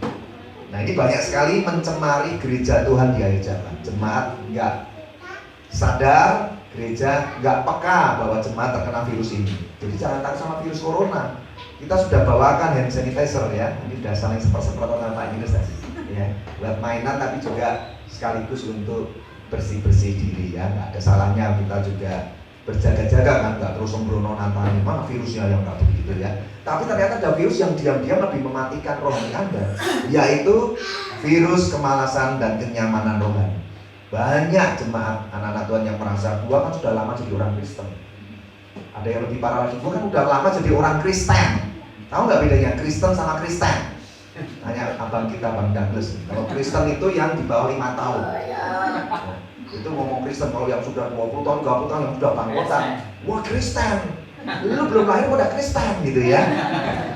Nah ini banyak sekali mencemari gereja Tuhan di akhir zaman. Jemaat nggak sadar, gereja nggak peka bahwa jemaat terkena virus ini. Jadi jangan takut sama virus corona. Kita sudah bawakan hand sanitizer ya. Ini sudah saling semprot-semprot sama Pak Yunus tadi ya. Buat mainan tapi juga sekaligus untuk bersih-bersih diri ya. Nggak ada salahnya kita juga berjaga-jaga kan, nggak terus sembrono nantangin mana virusnya yang nggak begitu ya. Tapi ternyata ada virus yang diam-diam lebih mematikan rohani Anda, yaitu virus kemalasan dan kenyamanan rohani. Banyak jemaat anak-anak Tuhan yang merasa gua kan sudah lama jadi orang Kristen. Ada yang lebih parah lagi, gua kan udah lama jadi orang Kristen. Tahu nggak bedanya Kristen sama Kristen? Tanya abang kita, Bang Douglas. Kalau Kristen itu yang di bawah 5 tahun. Nah, itu ngomong Kristen. Kalau yang sudah 20 tahun, 30 tahun yang sudah bangkotan, wah Kristen. Lu belum lahir udah Kristen gitu ya.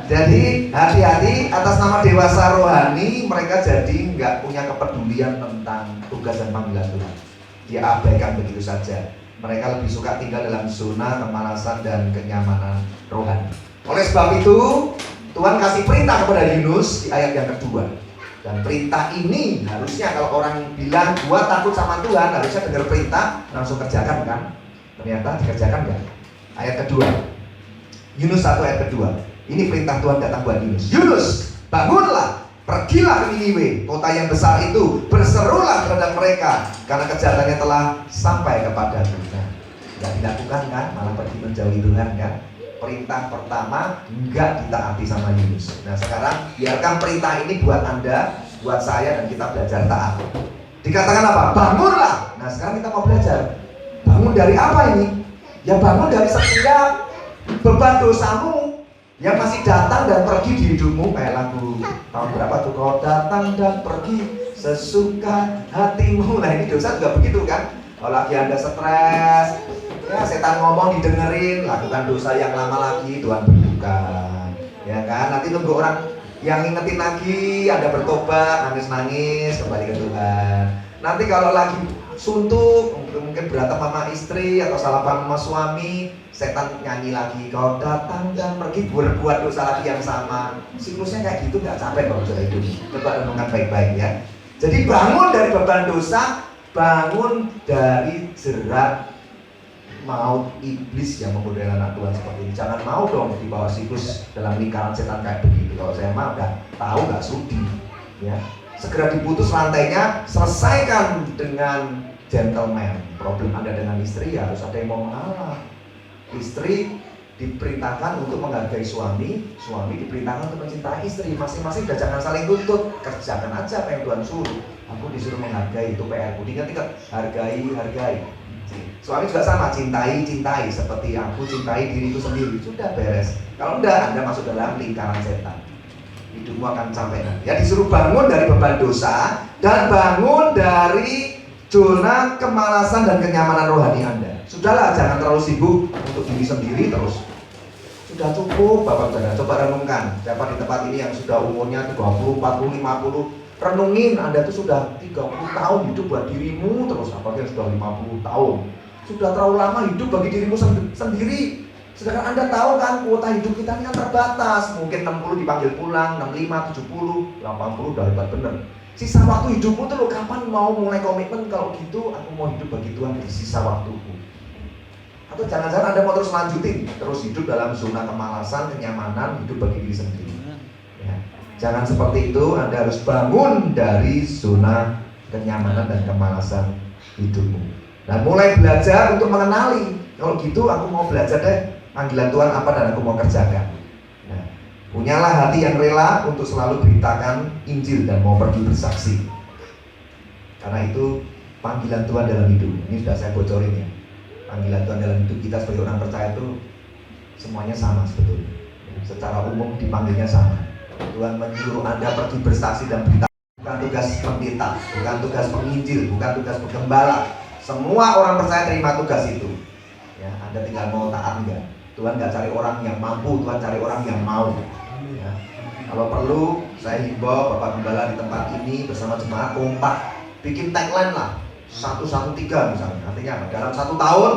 Jadi hati-hati, atas nama dewasa rohani mereka jadi nggak punya kepedulian tentang tugas dan panggilan Tuhan. Diabaikan begitu saja. Mereka lebih suka tinggal dalam zona kemalasan dan kenyamanan rohani. Oleh sebab itu Tuhan kasih perintah kepada Yunus di ayat yang kedua. Dan perintah ini harusnya kalau orang bilang gua takut sama Tuhan, harusnya dengar perintah langsung kerjakan kan? Ternyata dikerjakan enggak? Ayat kedua, Yunus 1 ayat kedua. Ini perintah Tuhan datang buat Yunus. Yunus, bangunlah, pergilah ke Niniwe, kota yang besar itu, berserulah terhadap mereka, karena kejahatannya telah sampai kepada Tuhan. Enggak dilakukan kan? Malah pergi menjauhi Tuhan kan? Perintah pertama enggak ditaati sama Yunus. Nah sekarang biarkan perintah ini buat Anda, buat saya, dan kita belajar taat. Dikatakan apa? Bangunlah. Nah sekarang kita mau belajar. Bangun bangun dari apa ini? Ya bangun dari setiap beban dosamu yang masih datang dan pergi di hidupmu. Kayak lagu tahun berapa tuh, kau datang dan pergi sesuka hatimu. Nah ini dosa juga begitu kan. Kalau lagi Anda stres, ya setan ngomong didengerin, lakukan dosa yang lama lagi, Tuhan berduka. Ya kan, nanti tunggu orang yang ngingetin lagi, Anda bertobat, nangis-nangis, kembali ke Tuhan. Nanti kalau lagi suntuk, mungkin berantem sama istri atau salah paham sama suami, setan nyanyi lagi, kau datang dan pergi, berbuat dosa lagi yang sama. Siklusnya kayak gitu, nggak capek kalau sudah hidup. Coba renungkan baik-baik ya. Jadi bangun dari beban dosa, bangun dari jerat maut iblis yang memodel anak Tuhan seperti ini. Jangan mau dong di bawah siklus dalam lingkaran setan kayak begitu. Kalau saya mah udah tahu nggak sudi, ya. Segera diputus rantainya, selesaikan dengan gentleman. Problem Anda dengan istri ya harus ada yang mau mengalah. Istri diperintahkan untuk menghargai suami, suami diperintahkan untuk mencintai istri. Masing-masing udah jangan saling tuntut, kerjakan aja apa yang Tuhan suruh. Aku disuruh menghargai, itu PR-ku. Ingat-ingat, hargai. Suami juga sama, cintai seperti aku cintai diriku sendiri. Sudah beres. Kalau enggak, Anda masuk dalam lingkaran setan. Hidupmu akan sampai nanti. Ya disuruh bangun dari beban dosa dan bangun dari zona kemalasan dan kenyamanan rohani Anda. Sudahlah, jangan terlalu sibuk untuk diri sendiri terus. Sudah cukup, Bapak Saudara. Coba renungkan. Siapa di tempat ini yang sudah umurnya 20, 40, 50, renungin Anda itu sudah 30 tahun hidup buat dirimu terus, apalagi yang sudah 50 tahun. Sudah terlalu lama hidup bagi dirimu sendiri. Sedangkan Anda tahu kan kuota hidup kita ini kan terbatas. Mungkin 60 dipanggil pulang, 65, 70, 80 udah hebat bener. Sisa waktu hidupmu tuh lo kapan mau mulai komitmen kalau gitu aku mau hidup bagi Tuhan di sisa waktuku. Atau jangan-jangan Anda mau terus lanjutin, terus hidup dalam zona kemalasan, kenyamanan, hidup bagi diri sendiri. Ya. Jangan seperti itu, Anda harus bangun dari zona kenyamanan dan kemalasan hidupmu. Dan mulai belajar untuk mengenali, kalau gitu aku mau belajar deh panggilan Tuhan apa dan aku mau kerjakan. Nah, punyalah hati yang rela untuk selalu beritakan Injil dan mau pergi bersaksi. Karena itu panggilan Tuhan dalam hidup. Ini sudah saya bocorin ya. Panggilan Tuhan dalam hidup kita sebagai orang percaya itu semuanya sama sebetulnya. Secara umum dipanggilnya sama. Tuhan menyuruh Anda pergi bersaksi dan berita. Bukan tugas pendeta, bukan tugas penginjil, bukan tugas penggembala. Semua orang percaya terima tugas itu. Ya, Anda tinggal mau taat enggak. Tuhan nggak cari orang yang mampu, Tuhan cari orang yang mau. Ya. Kalau perlu, saya himbau Bapak Gembala di tempat ini bersama jemaat kompak, bikin tagline lah. 113 misalnya, artinya apa? Dalam 1 tahun,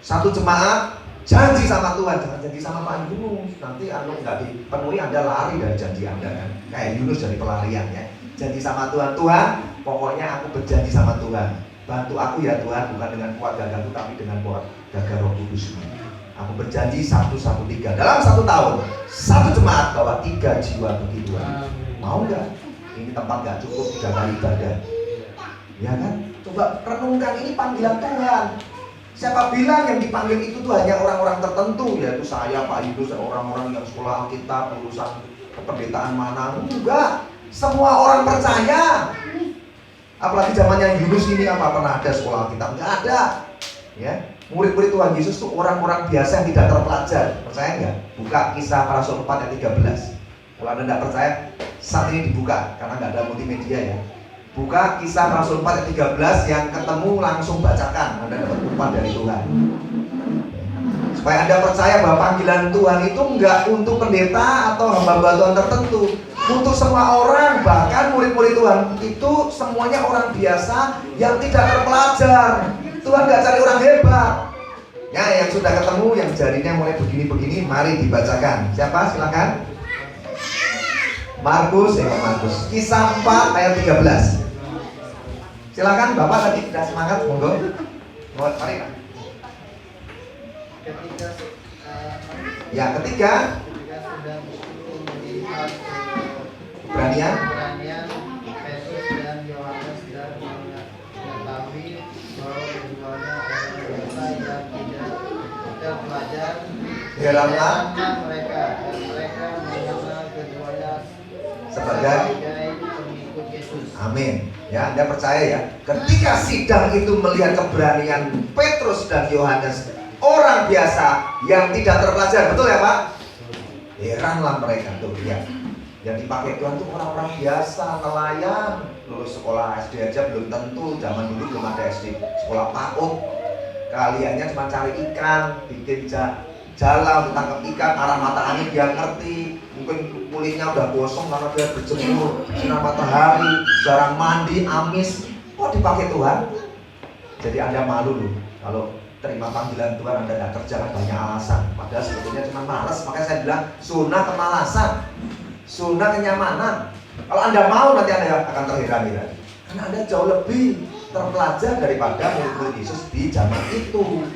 1 jemaat janji sama Tuhan, jangan janji sama Pak Yunus. Nanti nggak dipenuhi, Anda lari dari janji Anda kan? Kayak Yunus dari pelarian ya. Janji sama Tuhan, Tuhan, pokoknya aku berjanji sama Tuhan. Bantu aku ya Tuhan, bukan dengan kuat gagahku, tapi dengan kuat gagah Roh Kudus. Aku berjanji 113 dalam 1 tahun, 1 jemaat bawa 3 jiwa bagi Tuhan. Mau nggak? Ini tempat nggak cukup 3 kali ibadah, ya kan? Coba renungkan, ini panggilan Tuhan. Siapa bilang yang dipanggil itu tuh hanya orang-orang tertentu, yaitu saya, Pak Yunus, dan orang-orang yang sekolah Alkitab, lulusan kependetaan mana? Enggak, semua orang percaya. Apalagi zamannya Yunus ini apa pernah ada sekolah Alkitab? Enggak ada. Ya, murid-murid Tuhan Yesus tuh orang-orang biasa yang tidak terpelajar. Percaya nggak? Buka Kisah Para Rasul 4 ayat 13. Kalau Anda tidak percaya, saat ini dibuka karena nggak ada multimedia ya. Buka Kisah Rasul 4 ayat 13, yang ketemu langsung bacakan, Anda dapat upah dari Tuhan. Supaya Anda percaya bahwa panggilan Tuhan itu enggak untuk pendeta atau hamba-hamba Tuhan tertentu, untuk semua orang, bahkan murid-murid Tuhan itu semuanya orang biasa yang tidak terpelajar. Tuhan nggak cari orang hebat. Ya, yang sudah ketemu, yang jarinya mulai begini-begini, mari dibacakan. Siapa? Silakan. Markus, Kisah 4 ayat 13. Silakan, Bapak tadi sudah semangat, monggo. Mari. Ketika sudah melihat Keberanian, Petrus dan Yohanes dan mengetahui bahwa keduanya adalah bangsa yang tidak terpelajar, heranlah mereka dan mereka mengenal keduanya sebagai pengikut Yesus. amin. Ya, Anda percaya ya? Ketika sidang itu melihat keberanian Petrus dan Yohanes, orang biasa yang tidak terpelajar, betul ya Pak? Heranlah mereka tuh ya. Yang dipakai Tuhan tuh orang-orang biasa, nelayan, lulus sekolah SD aja belum tentu. Zaman dulu belum ada SD, sekolah PAUD. Kaliannya cuma cari ikan, bikin jalan, tangkap ikan, arah mata angin dia ngerti. Mungkin kulitnya udah gosong karena dia berjemur sinar matahari, jarang mandi, amis. Kok dipakai Tuhan? Jadi Anda malu loh kalau terima panggilan Tuhan Anda tidak kerja kan banyak alasan. Padahal sebetulnya cuma malas. Makanya saya bilang sunnah kemalasan, sunnah kenyamanan. Kalau Anda mau nanti Anda akan terheran-heran karena Anda jauh lebih terpelajar daripada murid-murid Yesus di zaman itu.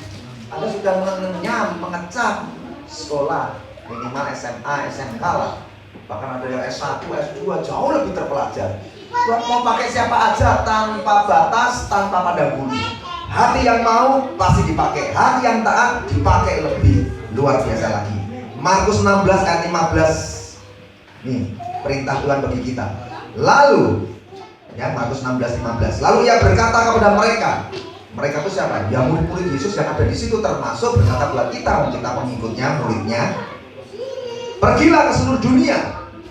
Anda sudah mengenyam, mengecap sekolah minimal SMA, SMK lah. Bahkan ada yang S1, S2 jauh lebih terpelajar. Tuhan mau pakai siapa aja tanpa batas, tanpa pandang bulu. Hati yang mau pasti dipakai, hati yang taat dipakai lebih luar biasa lagi. Markus 16 ayat 15. Nih, perintah Tuhan bagi kita. Lalu ya Markus 16:15. Lalu ia berkata kepada mereka itu siapa? Ya murid-murid Yesus yang ada di situ, termasuk berkata buat kita pengikutnya, muridnya. Pergilah ke seluruh dunia,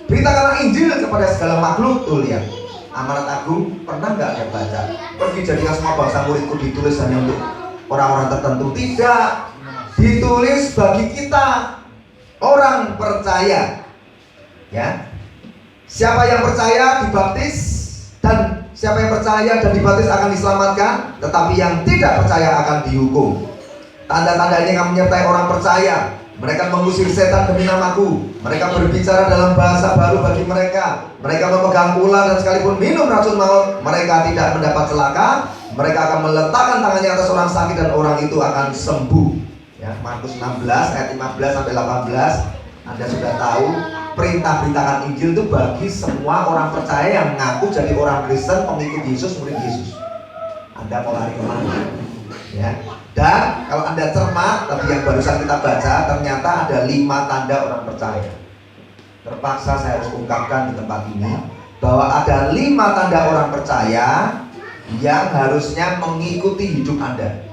beritakanlah Injil kepada segala makhluk. Tuh lihat, amanat agung pernah nggak Anda baca? Pergi jadikan semua bangsa muridku, ditulis hanya untuk orang-orang tertentu. Tidak, ditulis bagi kita orang percaya. Ya, siapa yang percaya dibaptis, dan siapa yang percaya dan dibaptis akan diselamatkan, tetapi yang tidak percaya akan dihukum. Tanda-tanda ini akan menyertai orang percaya. Mereka mengusir setan demi namaku. Mereka berbicara dalam bahasa baru bagi mereka. Mereka memegang ular dan sekalipun minum racun maut, mereka tidak mendapat celaka. Mereka akan meletakkan tangannya atas orang sakit dan orang itu akan sembuh. Ya, Markus 16 ayat 15 sampai 18. Anda sudah tahu perintah beritakan Injil itu bagi semua orang percaya yang mengaku jadi orang Kristen, pengikut Yesus, murid Yesus. Anda mau lari kemana? Ya. Dan kalau Anda cermat, tadi yang barusan kita baca, ternyata ada 5 tanda orang percaya. Terpaksa saya harus ungkapkan di tempat ini bahwa ada 5 tanda orang percaya yang harusnya mengikuti hidup Anda.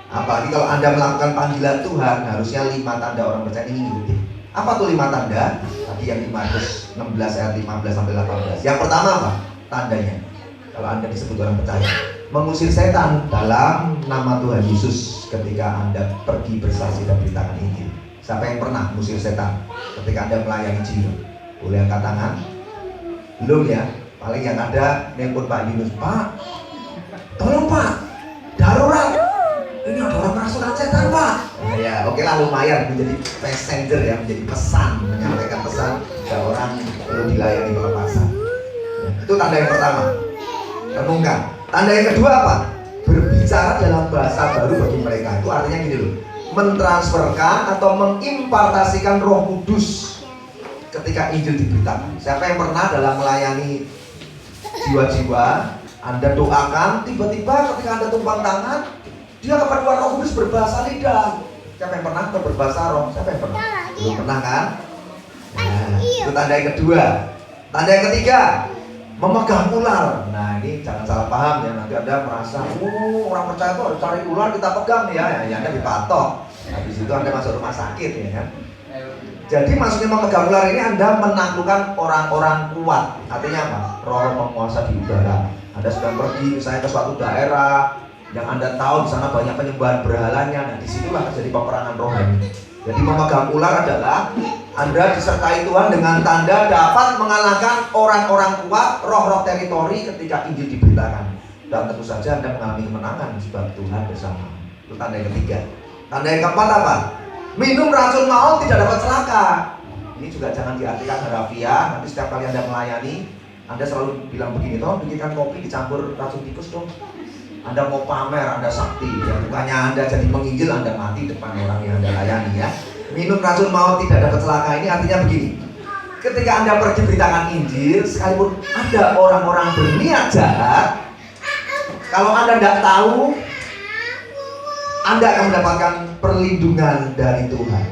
Apalagi kalau Anda melakukan panggilan Tuhan, harusnya 5 tanda orang percaya ini mengikuti. Apa tuh 5 tanda? Tadi yang di Markus 16 ayat 15 sampai 18. Yang pertama apa? Tandanya. Kalau Anda disebut orang percaya, mengusir setan dalam nama Tuhan Yesus ketika Anda pergi bersaksi dan beritakan Injil. Siapa yang pernah mengusir setan ketika Anda melayani jiwa? Boleh angkat tangan? Belum ya? Paling yang ada nelpon Pak Yunus, Pak, tolong Pak, darurat, ini ada orang kerasukan setan Pak. Ya, oke lah, lumayan menjadi messenger ya, menjadi pesan, menyampaikan pesan ke orang perlu dilayani pelepasan. Ya, itu tanda yang pertama. Renungkan. Tanda yang kedua apa? Berbicara dalam bahasa baru bagi mereka. Itu artinya gini loh, mentransferkan atau mengimpartasikan Roh Kudus ketika Injil diberitakan. Siapa yang pernah dalam melayani jiwa-jiwa, Anda doakan, tiba-tiba ketika Anda tumpang tangan, dia keperluan Roh Kudus berbahasa lidah. Siapa yang pernah berbahasa roh? Siapa yang pernah? Belum pernah kan? Nah, itu tanda yang kedua. Tanda yang ketiga, memegang ular. Nah ini jangan salah paham ya, nanti Anda merasa orang percaya tuh harus cari ular kita pegang ya, ya Anda dipatok. Habis itu Anda masuk rumah sakit ya kan. Jadi maksudnya memegang ular ini Anda menaklukkan orang-orang kuat. Artinya apa? Roh penguasa di udara. Anda sedang pergi misalnya ke suatu daerah yang Anda tahu di sana banyak penyembahan berhalanya. Nah disitulah terjadi peperangan rohani. Jadi memegang ular adalah Anda disertai Tuhan dengan tanda dapat mengalahkan orang-orang kuat, roh-roh teritori ketika Injil diberitakan. Dan tentu saja Anda mengalami kemenangan sebab Tuhan bersama. Itu tanda yang ketiga. Tanda yang keempat apa? Minum racun maut tidak dapat celaka. Ini juga jangan diartikan harafiah. Nanti setiap kali Anda melayani, Anda selalu bilang begini, toh bikinkan kopi dicampur racun tikus dong. Anda mau pamer, Anda sakti ya, bukannya Anda jadi menginjil, Anda mati depan orang yang Anda layani ya. Minum racun maut tidak dapat celaka ini artinya begini. Ketika Anda pergi beritakan Injil, sekalipun ada orang-orang berniat jahat, kalau Anda tidak tahu, Anda akan mendapatkan perlindungan dari Tuhan.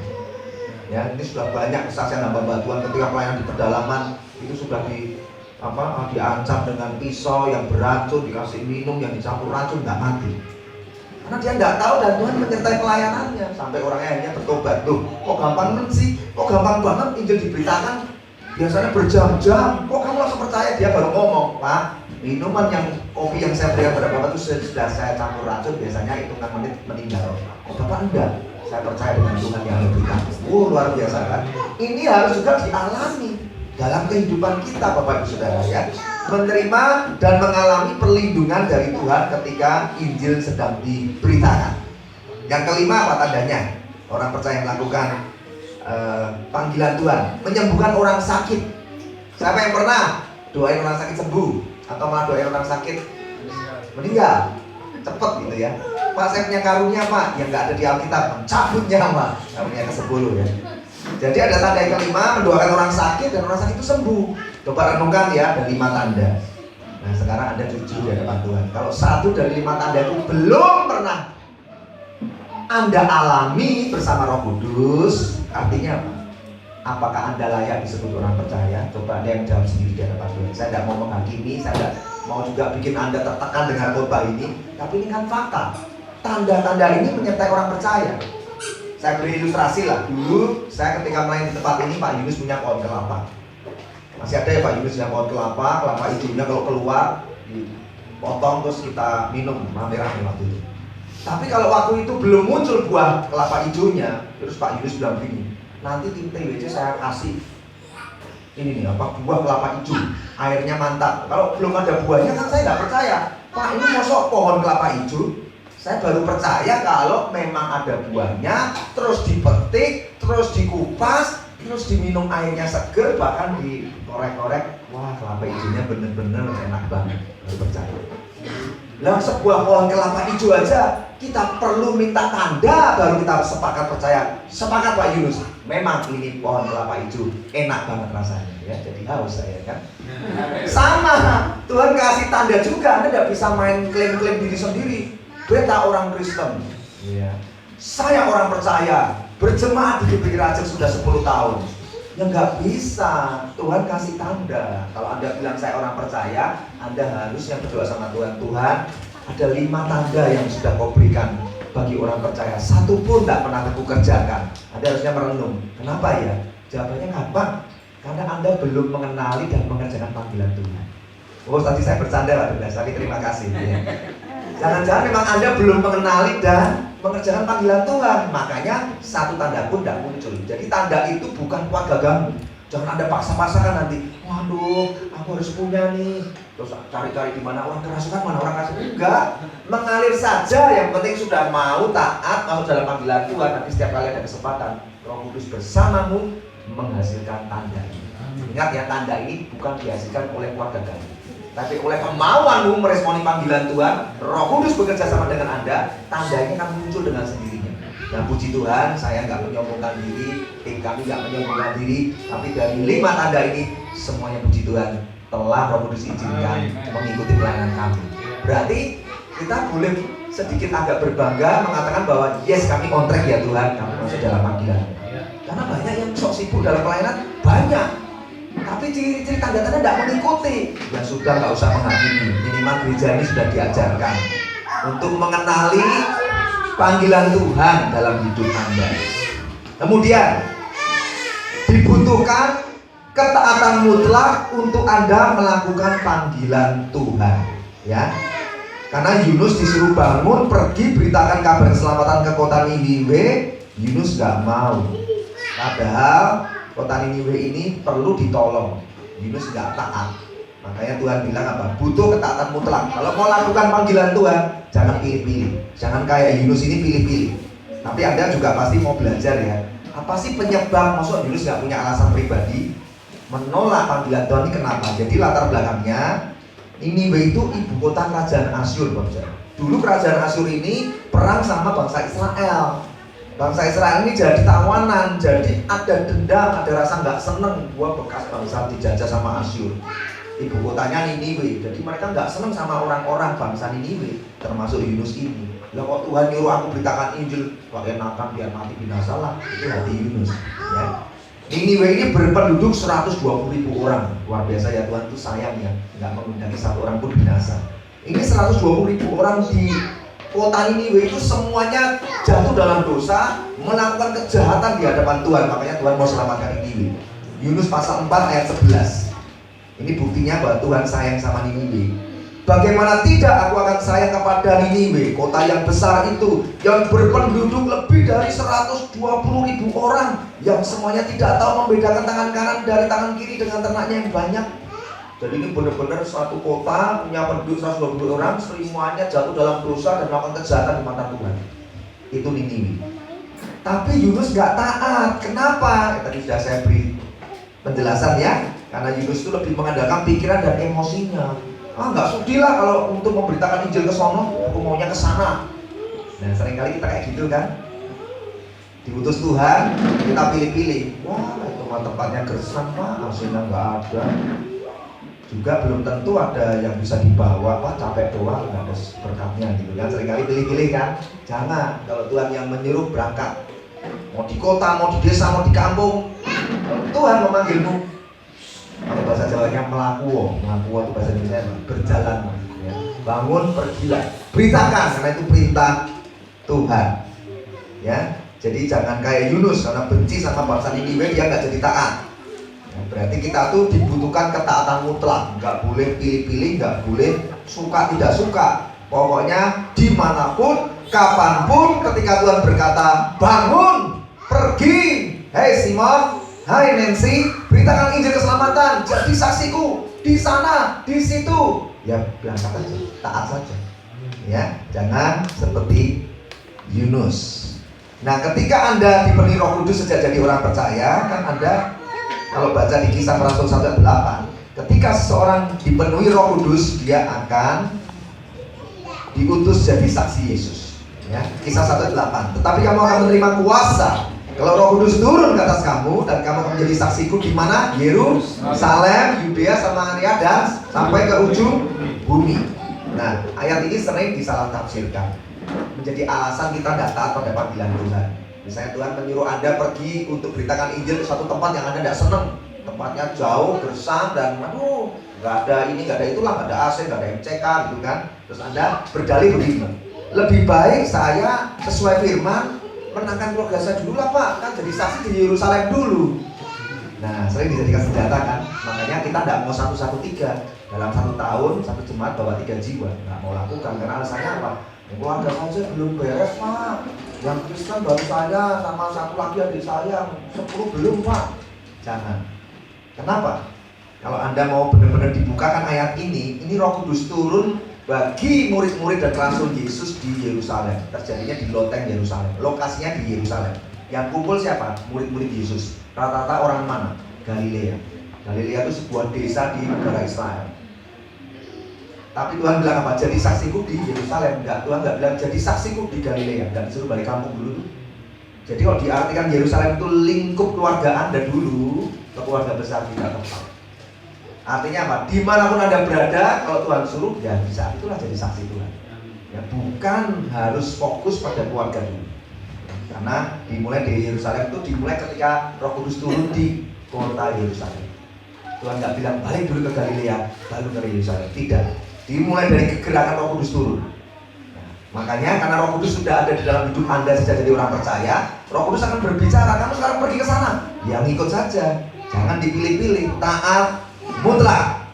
Ya, ini sudah banyak kesaksian hamba-hamba Tuhan ketika pelayanan di pedalaman itu sudah diancam dengan pisau yang beracun, dikasih minum yang dicampur racun, nggak mati. Karena dia nggak tahu dan Tuhan menyertai pelayanannya. Sampai orangnya akhirnya bertobat. Loh, kok gampang banget sih? Kok gampang banget Injil diberitakan? Biasanya berjam-jam. Kok kamu langsung percaya? Dia baru ngomong, Pak, minuman yang kopi yang saya berikan pada Bapak itu sudah saya campur racun, biasanya hitungan menit meninggal. Oh, Bapak enggak? Saya percaya dengan Tuhan yang diberikan. Luar biasa kan? Ini harus juga dialami dalam kehidupan kita, Bapak Ibu Saudara ya. Menerima dan mengalami perlindungan dari Tuhan ketika Injil sedang diberitakan. Yang kelima apa tandanya? Orang percaya melakukan panggilan Tuhan, menyembuhkan orang sakit. Siapa yang pernah doain orang sakit sembuh atau malah doain orang sakit meninggal? Cepet gitu ya. Pak, saya punya karunia Pak, yang nggak ada di Alkitab, mencabut nyawa. Karunia ke-10 ya. Jadi ada tanda yang kelima, mendoakan orang sakit dan orang sakit itu sembuh. Coba renungkan ya, ada 5 tanda. Nah sekarang Anda jujur di hadapan Tuhan. Kalau 1 dari 5 tanda itu belum pernah Anda alami bersama Roh Kudus, artinya apa? Apakah Anda layak disebut orang percaya? Coba Anda yang jawab sendiri di hadapan Tuhan. Saya tidak mau menghakimi, saya tidak mau juga bikin Anda tertekan dengan khotbah ini. Tapi ini kan fakta. Tanda-tanda ini menyertai orang percaya. Saya beri ilustrasi lah. Dulu saya ketika main di tempat ini, Pak Yunus punya pohon kelapa. Masih ada ya Pak Yunus yang pohon kelapa hijaunya kalau keluar dipotong terus kita minum merah-merah waktu itu. Tapi kalau waktu itu belum muncul buah kelapa hijaunya, terus Pak Yunus bilang begini, nanti tim TWC saya kasih ini nih buah kelapa hijau, airnya mantap. Kalau belum ada buahnya kan saya nggak percaya. Pak, ini mosok pohon kelapa hijau. Saya baru percaya kalau memang ada buahnya, terus dipetik, terus dikupas, terus diminum airnya seger, bahkan dikorek-korek. Wah, kelapa hijaunya bener-bener enak banget. Baru percaya. Lah sebuah pohon kelapa hijau aja kita perlu minta tanda baru kita sepakat percaya. Sepakat Pak Yunus, memang ini pohon kelapa hijau enak banget rasanya ya. Jadi haus saya kan. Sama, Tuhan kasih tanda juga. Anda tidak bisa main klaim-klaim diri sendiri. Beta orang Kristen ya. Saya orang percaya, berjemaat di GBI Raja sudah 10 tahun. Ya nggak bisa, Tuhan kasih tanda. Kalau Anda bilang saya orang percaya, Anda harusnya berdoa sama Tuhan. Tuhan, ada 5 tanda yang sudah kau berikan bagi orang percaya, 1 pun tidak pernah aku kerjakan. Anda harusnya merenung. Kenapa ya? Jawabannya gampang. Karena Anda belum mengenali dan mengerjakan panggilan Tuhan. Oh, tadi saya bercanda lah, tapi terima kasih ya. Jangan-jangan memang Anda belum mengenali dan mengerjakan panggilan Tuhan. Makanya 1 tanda pun tidak muncul. Jadi tanda itu bukan kuat gagamu. Jangan Anda paksa-paksakan nanti. Waduh, aku harus punya nih. Terus cari-cari di mana orang kerasukan, mana orang kerasukan. Enggak, mengalir saja. Yang penting sudah mau taat, masuk dalam panggilan Tuhan. Nanti setiap kali ada kesempatan, Roh Kudus bersamamu menghasilkan tanda ini. Ingat ya, tanda ini bukan dihasilkan oleh kuat gagamu, tapi oleh kemauanmu meresponi panggilan Tuhan. Roh Kudus bekerja sama dengan Anda, tandanya akan muncul dengan sendirinya. Dan puji Tuhan, saya nggak menyombongkan diri, tim kami nggak menyombongkan diri, tapi dari 5 tanda ini semuanya puji Tuhan telah Roh Kudus izinkan mengikuti pelayanan kami. Berarti kita boleh sedikit agak berbangga mengatakan bahwa yes, kami on track ya Tuhan, kami masuk dalam panggilan. Karena banyak yang sok sibuk dalam pelayanan, banyak. Tapi ciri-ciri tanda-tanda tidak mengikuti. Ya sudah, nggak usah menghakimi. Minimal gereja ini sudah diajarkan untuk mengenali panggilan Tuhan dalam hidup Anda. Kemudian dibutuhkan ketaatan mutlak untuk Anda melakukan panggilan Tuhan. Ya, karena Yunus disuruh bangun, pergi beritakan kabar keselamatan ke kota Niniwe. Yunus nggak mau. Padahal kota Niniwe ini perlu ditolong. Yunus nggak taat. Makanya Tuhan bilang apa? Butuh ketaatan mutlak. Kalau mau lakukan panggilan Tuhan, jangan pilih-pilih. Jangan kayak Yunus ini pilih-pilih. Tapi Anda juga pasti mau belajar ya. Apa sih penyebab maksud Yunus nggak punya alasan pribadi menolak panggilan Tuhan ini kenapa? Jadi latar belakangnya, Niniwe itu ibu kota kerajaan Asyur, Bapak. Dulu kerajaan Asyur ini perang sama bangsa Israel. Bangsa Israel ini jadi tawanan, jadi ada dendam, ada rasa nggak seneng. Gua bekas bangsa dijajah sama Asyur. Ibu kotanya Niniwe, jadi mereka nggak seneng sama orang-orang bangsa Niniwe, termasuk Yunus ini. Lah kok Tuhan nyuruh aku beritakan Injil, kok enakan biar mati binasalah. Itu hati Yunus. Ya. Niniwe ini berpenduduk 120.000 orang. Luar biasa ya, Tuhan itu sayang ya, nggak mengundang satu orang pun binasa. Ini 120.000 orang di kota Niniwe itu semuanya jatuh dalam dosa, melakukan kejahatan di hadapan Tuhan. Makanya Tuhan mau selamatkan Niniwe. Yunus pasal 4 ayat 11. Ini buktinya bahwa Tuhan sayang sama Niniwe. Bagaimana tidak aku akan sayang kepada Niniwe, kota yang besar itu, yang berpenduduk lebih dari 120.000 orang, yang semuanya tidak tahu membedakan tangan kanan dari tangan kiri dengan ternaknya yang banyak. Jadi ini benar-benar suatu kota punya penduduk 120 orang, semuanya jatuh dalam dosa dan melakukan kejahatan di mata Tuhan. Itu Niniwe. Tapi Yunus gak taat. Kenapa? Tadi sudah saya beri penjelasan ya. Karena Yunus itu lebih mengandalkan pikiran dan emosinya. Nggak sudi lah kalau untuk memberitakan Injil ke sono, aku maunya ke sana. Nah, seringkali kita kayak gitu kan. Diutus Tuhan, kita pilih-pilih. Wah, itu mah tempatnya gersang Pak, hasilnya nggak ada. Juga belum tentu ada yang bisa dibawa, Pak, capek doang, nggak ada berkatnya gitu kan. Seringkali pilih-pilih kan. Jangan, kalau Tuhan yang menyuruh berangkat. Mau di kota, mau di desa, mau di kampung, Tuhan memanggilmu. Kalau bahasa Jawanya melaku itu bahasa Indonesia berjalan ya. Bangun, pergilah, beritakan, karena itu perintah Tuhan ya. Jadi jangan kayak Yunus, karena benci sama bangsa Niniwe dia nggak jadi taat ya, berarti kita tuh dibutuhkan ketaatan mutlak. Nggak boleh pilih-pilih, nggak boleh suka tidak suka. Pokoknya dimanapun, kapanpun, ketika Tuhan berkata bangun, pergi, hei Simon, hai Nancy, beritakan Injil keselamatan, jadi saksiku di sana, di situ. Ya berangkat aja, taat saja. Ya, jangan seperti Yunus. Nah, ketika Anda dipenuhi Roh Kudus sejak jadi orang percaya, kan Anda kalau baca di Kisah Rasul 1 ayat 8, ketika seseorang dipenuhi Roh Kudus, dia akan diutus jadi saksi Yesus. Ya, Kisah 1 ayat 8. Tetapi kamu akan menerima kuasa kalau Roh Kudus turun ke atas kamu, dan kamu akan menjadi saksiku di mana? Yerusalem, Yudea, Samaria, dan sampai ke ujung bumi. Nah, ayat ini sering disalah tafsirkan menjadi alasan kita tidak taat pada panggilan Tuhan. Misalnya Tuhan menyuruh Anda pergi untuk beritakan Injil ke suatu tempat yang Anda tidak senang, tempatnya jauh, gersang, dan nggak ada ini, nggak ada itulah, nggak ada AC, nggak ada MCK gitu kan. Terus Anda berdalih begini, lebih baik saya sesuai firman menangkan keluarga saya dulu lah Pak, kan jadi saksi di Yerusalem dulu. Nah, sering dijadikan senjata kan. Makanya kita tidak mau 113 dalam 1 tahun satu jemaat bawa 3 jiwa, nggak mau lakukan karena alasannya apa? Keluarga saja belum beres Pak, yang Kristen baru saya sama satu lagi adik saya, 10 belum Pak. Jangan. Kenapa? Kalau Anda mau benar-benar dibukakan ayat ini Roh Kudus turun bagi murid-murid dan rasul Yesus di Yerusalem. Terjadinya di loteng Yerusalem. Lokasinya di Yerusalem. Yang kumpul siapa? Murid-murid Yesus. Rata-rata orang mana? Galilea. Galilea itu sebuah desa di negara Israel. Tapi Tuhan bilang apa? Jadi saksiku di Yerusalem. Enggak, Tuhan nggak bilang jadi saksiku di Galilea. Dan disuruh balik kampung dulu. Jadi kalau diartikan Yerusalem itu lingkup keluarga Anda dulu, ke keluarga besar tidak tepat. Artinya apa? Dimanapun Anda berada, kalau Tuhan suruh, ya di saat itulah jadi saksi Tuhan. Ya, bukan harus fokus pada keluarga dulu. Karena dimulai dari Yerusalem itu dimulai ketika Roh Kudus turun di kota Yerusalem. Tuhan nggak bilang balik dulu ke Galilea, baru ke Yerusalem. Tidak. Dimulai dari kegerakan Roh Kudus turun. Nah, makanya karena Roh Kudus sudah ada di dalam hidup Anda sejak jadi orang percaya, Roh Kudus akan berbicara. Kamu sekarang pergi ke sana, ya ngikut saja. Jangan dipilih-pilih, taat mutlak.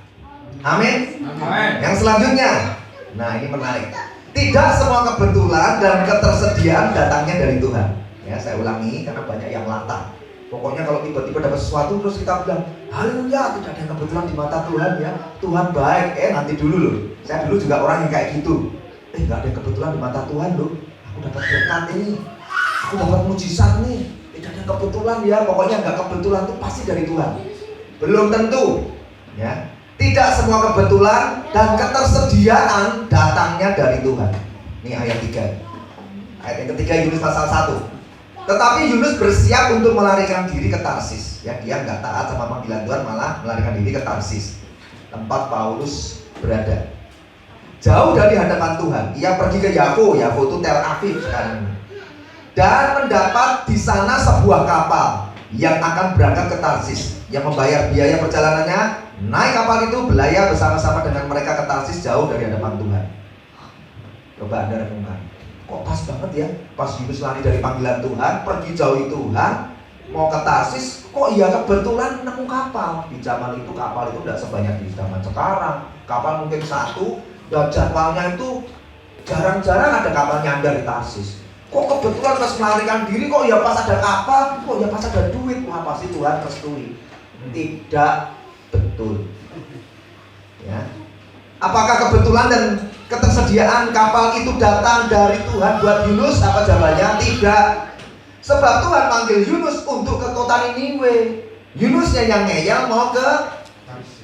Amin. Amin. Yang selanjutnya, nah ini menarik. Tidak semua kebetulan dan ketersediaan datangnya dari Tuhan. Ya, saya ulangi karena banyak yang latah. Pokoknya kalau tiba-tiba dapat sesuatu terus kita bilang, haleluya, tidak ada yang kebetulan di mata Tuhan ya. Tuhan baik. Nanti dulu loh. Saya dulu juga orang yang kayak gitu. Nggak ada yang kebetulan di mata Tuhan loh. Aku dapat berkat ini. Aku dapat mujizat nih. Tidak ada yang kebetulan ya. Pokoknya nggak kebetulan itu pasti dari Tuhan. Belum tentu. Ya, tidak semua kebetulan dan ketersediaan datangnya dari Tuhan. Ini ayat 3. Ayat yang ketiga Yunus pasal 1. Tetapi Yunus bersiap untuk melarikan diri ke Tarsis. Ya, dia nggak taat sama panggilan Tuhan, malah melarikan diri ke Tarsis, tempat Paulus berada. Jauh dari hadapan Tuhan, ia pergi ke Yafo. Yafo itu Tel Aviv sekarang. Dan mendapat di sana sebuah kapal yang akan berangkat ke Tarsis, yang membayar biaya perjalanannya, naik kapal itu belayar bersama-sama dengan mereka ke Tarsis jauh dari hadapan Tuhan. Coba Anda renungkan, kok pas banget ya, pas Yunus lari dari panggilan Tuhan, pergi jauhi Tuhan, mau ke Tarsis, kok iya kebetulan nemu kapal. Di zaman itu kapal itu tidak sebanyak di zaman sekarang. Kapal mungkin satu, dan jadwalnya itu jarang-jarang ada kapal nyandar di Tarsis. Kok kebetulan pas melarikan diri, kok ya pas ada kapal, kok ya pas ada duit. Wah, pasti Tuhan restui. Tidak betul. Ya. Apakah kebetulan dan ketersediaan kapal itu datang dari Tuhan buat Yunus? Apa jawabannya? Tidak. Sebab Tuhan panggil Yunus untuk ke kota Niniwe. Yunusnya yang ngeyel mau ke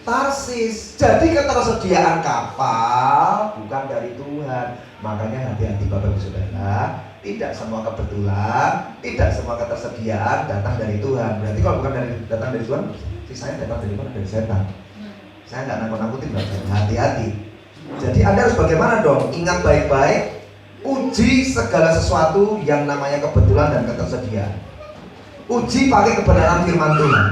Tarsis. Jadi ketersediaan kapal bukan dari Tuhan. Makanya hati-hati Bapak Ibu Saudara, tidak semua kebetulan, tidak semua ketersediaan datang dari Tuhan. Berarti kalau bukan datang dari Tuhan, sisanya datang dari mana? Dari setan. Saya nggak nakut-nakutin, hati-hati. Jadi Anda harus bagaimana dong? Ingat baik-baik, uji segala sesuatu yang namanya kebetulan dan ketersediaan. Uji pakai kebenaran firman Tuhan.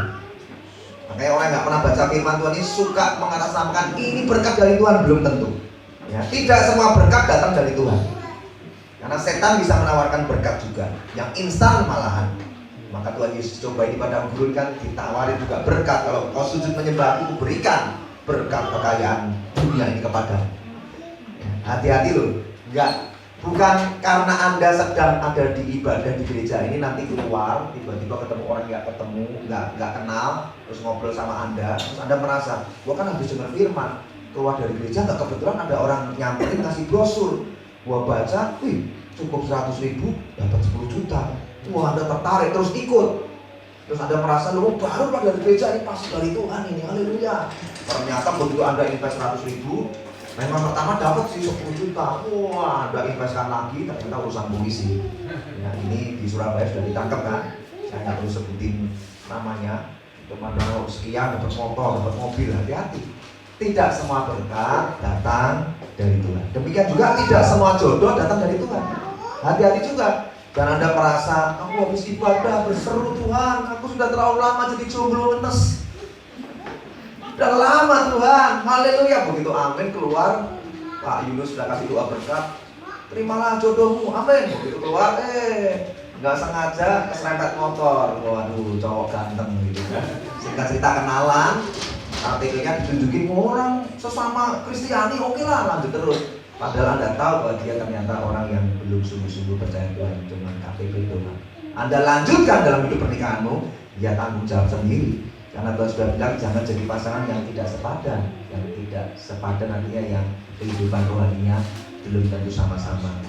Makanya orang yang nggak pernah baca firman Tuhan ini suka mengatasnamakan ini berkat dari Tuhan, belum tentu. Ya, tidak semua berkat datang dari Tuhan. Karena setan bisa menawarkan berkat juga, yang instan malahan. Maka Tuhan Yesus coba di padang gurun kan ditawari juga berkat. Kalau kau sujud menyembah aku, berikan berkat kekayaan dunia ini kepadamu. Ya, hati-hati loh, bukan karena Anda sedang ada di ibadah di gereja ini nanti keluar tiba-tiba ketemu orang nggak kenal, terus ngobrol sama Anda, terus Anda merasa, gua kan habis dengar firman, keluar dari gereja nggak kebetulan ada orang nyamperin ngasih brosur, gua baca, wih cukup 100.000 dapat 10 juta. Wah, Anda tertarik terus ikut. Terus Anda merasa, loh baru keluar dari gereja ini pasti dari Tuhan ini, haleluya. Ternyata begitu Anda invest 100.000, memang pertama dapat sih 10 juta. Wah, Anda investkan lagi, ternyata urusan polisi. Ya, ini di Surabaya sudah ditangkap kan. Saya nggak perlu sebutin namanya. Cuma ada sekian dapat motor, dapat mobil, hati-hati. Tidak semua berkat datang dari Tuhan. Demikian juga tidak semua jodoh datang dari Tuhan. Hati-hati juga. Dan Anda merasa, aku habis ibadah berseru Tuhan, aku sudah terlalu lama jadi jomblo netes. Sudah lama Tuhan, haleluya. Begitu amin keluar, Pak Yunus sudah kasih doa berkat, terimalah jodohmu, amin. Begitu keluar, nggak sengaja keserempet motor. Waduh, cowok ganteng gitu kan. Singkat cerita kenalan, KTP-nya ditunjukin orang sesama Kristiani, oke lah lanjut terus. Padahal Anda tahu bahwa dia ternyata orang yang belum sungguh-sungguh percaya Tuhan, cuma KTP doang. Anda lanjutkan dalam hidup pernikahanmu, ya tanggung jawab sendiri. Karena Tuhan sudah bilang jangan jadi pasangan yang tidak sepadan. Yang tidak sepadan artinya yang kehidupan rohaninya belum tentu sama-sama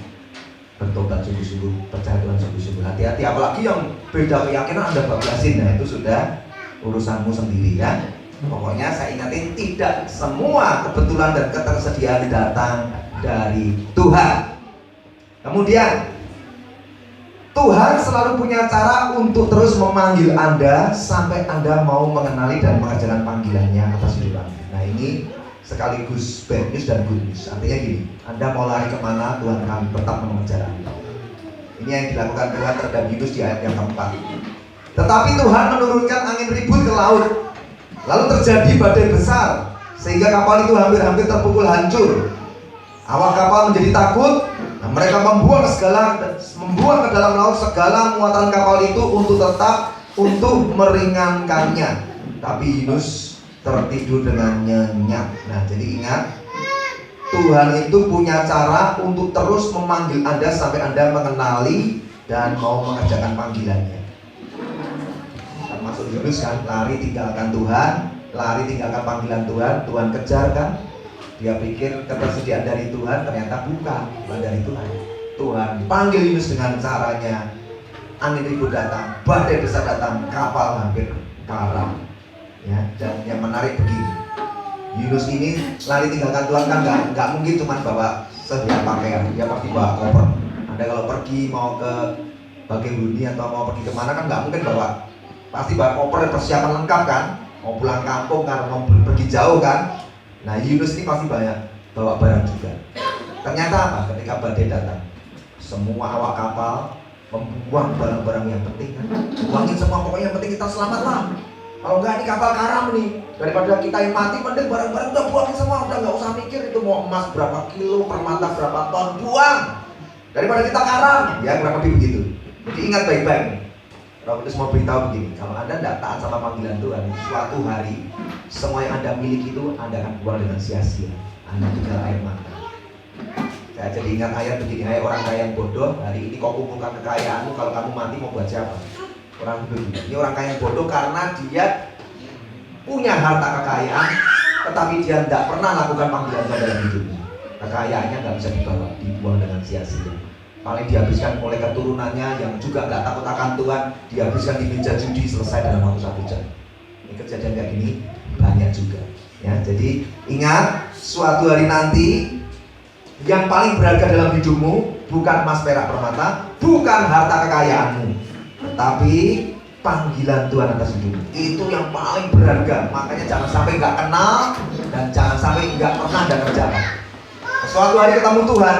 bertobat sungguh-sungguh, percaya Tuhan sungguh-sungguh. Hati-hati, apalagi yang beda keyakinan Anda bablasin, nah itu sudah urusanmu sendiri ya. Pokoknya saya ingatin, tidak semua kebetulan dan ketersediaan datang dari Tuhan. Kemudian Tuhan selalu punya cara untuk terus memanggil Anda sampai Anda mau mengenali dan mengerjakan panggilannya atas hidup Anda. Nah ini sekaligus bad news dan good news. Artinya gini, Anda mau lari kemana, Tuhan akan tetap mengejar Anda. Ini yang dilakukan Tuhan terhadap Yunus di ayat yang keempat. Tetapi Tuhan menurunkan angin ribut ke laut, lalu terjadi badai besar sehingga kapal itu hampir-hampir terpukul hancur. Awak kapal menjadi takut. Nah, mereka membuang ke dalam laut segala muatan kapal itu untuk meringankannya. Tapi Yunus tertidur dengan nyenyak. Nah, jadi ingat, Tuhan itu punya cara untuk terus memanggil Anda sampai Anda mengenali dan mau mengerjakan panggilannya. Termasuk Yunus kan, lari tinggalkan Tuhan, lari tinggalkan panggilan Tuhan, Tuhan kejar kan. Dia pikir ketersediaan dari Tuhan, ternyata bukan dari Tuhan. Tuhan panggil Yunus dengan caranya. Angin ribut datang, badai besar datang, kapal hampir karam. Ya, dan yang menarik begini, Yunus ini lari tinggalkan Tuhan kan nggak mungkin cuma bawa sediaan pakaian, dia pasti bawa koper. Anda kalau pergi mau ke Bagahuni atau mau pergi kemana kan nggak mungkin bawa, pasti bawa koper persiapan lengkap kan, mau pulang kampung kan, mau pergi jauh kan. Nah Yunus ini pasti banyak bawa barang juga. Ternyata apa? Ketika badai datang, semua awak kapal membuang barang-barang yang penting kan. Buangin semua, pokoknya yang penting kita selamat lah. Kalau enggak ini kapal karam nih. Daripada kita yang mati, mending barang-barang udah buangin semua, udah nggak usah mikir itu mau emas berapa kilo, permata berapa ton, buang. Daripada kita karam, ya kurang lebih begitu. Jadi ingat baik-baik nih. Roh Kudus mau beritahu begini, kalau Anda tidak taat sama panggilan Tuhan, suatu hari semua yang Anda miliki itu Anda akan buang dengan sia-sia. Anda tinggal air mata. Saya jadi ingat ayat begini, hai orang kaya yang bodoh, hari ini kau kumpulkan kekayaanmu, kalau kamu mati mau buat siapa? Orang begini. Ini orang kaya yang bodoh karena dia punya harta kekayaan, tetapi dia tidak pernah lakukan panggilan Tuhan dalam hidupnya. Kekayaannya nggak bisa dibuang dengan sia-sia. Paling dihabiskan oleh keturunannya yang juga nggak takut akan Tuhan, dihabiskan di meja judi, selesai dalam waktu 1 jam. Ini kejadian kayak gini banyak juga. Ya, jadi ingat suatu hari nanti yang paling berharga dalam hidupmu bukan emas perak permata, bukan harta kekayaanmu, tetapi panggilan Tuhan atas hidupmu. Itu yang paling berharga. Makanya jangan sampai nggak kenal dan jangan sampai nggak pernah Anda kerjakan. Suatu hari ketemu Tuhan,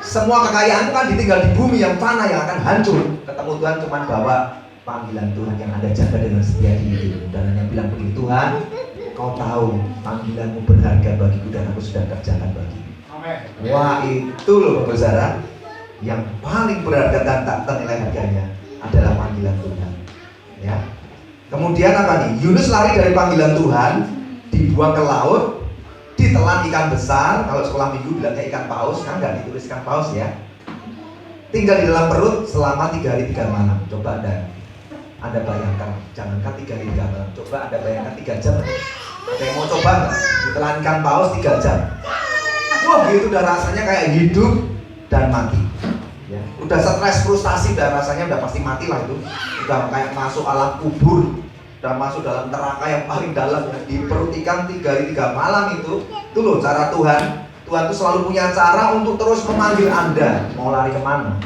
semua kekayaanmu kan ditinggal di bumi yang fana yang akan hancur. Ketemu Tuhan cuma bawa panggilan Tuhan yang Anda jaga dengan setia di hidupmu dan hanya bilang begini, Tuhan, Kau tahu panggilanmu berharga bagiku dan aku sudah kerjakan bagimu. Wah, itu loh Bapak Saudara, yang paling berharga dan tak ternilai harganya adalah panggilan Tuhan. Ya. Kemudian apa nih? Yunus lari dari panggilan Tuhan, dibuang ke laut, ditelan ikan besar. Kalau sekolah minggu bilangnya ikan paus, kan nggak dituliskan paus ya. Tinggal di dalam perut selama 3 hari 3 malam. Coba Anda bayangkan, jangankan 3 hari 3 malam, coba Anda bayangkan 3 jam. Ada yang mau coba nggak? Ditelan ikan paus 3 jam. Wah, itu udah rasanya kayak hidup dan mati. Ya. Udah stres, frustasi, dan rasanya udah pasti mati lah itu. Udah kayak masuk alam kubur, udah masuk dalam neraka yang paling dalam ya. Di perut ikan 3 hari 3 malam itu loh cara Tuhan. Tuhan tuh selalu punya cara untuk terus memanggil Anda. Mau lari kemana?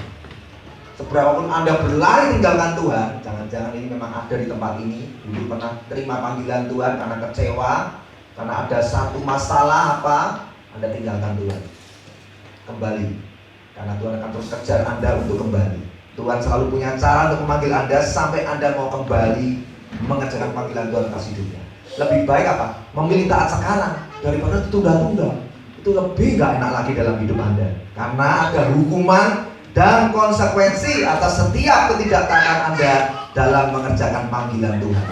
Seberapapun Anda berlari tinggalkan Tuhan, jangan-jangan ini memang ada di tempat ini dulu pernah terima panggilan Tuhan karena kecewa, karena ada satu masalah apa, Anda tinggalkan Tuhan. Kembali, karena Tuhan akan terus kejar Anda untuk kembali. Tuhan selalu punya cara untuk memanggil Anda sampai Anda mau kembali mengerjakan panggilan Tuhan atas hidupnya. Lebih baik apa? Memilih taat sekarang daripada tunda-tunda. Itu lebih gak enak lagi dalam hidup Anda, karena ada hukuman dan konsekuensi atas setiap ketidaktaatan Anda dalam mengerjakan panggilan Tuhan.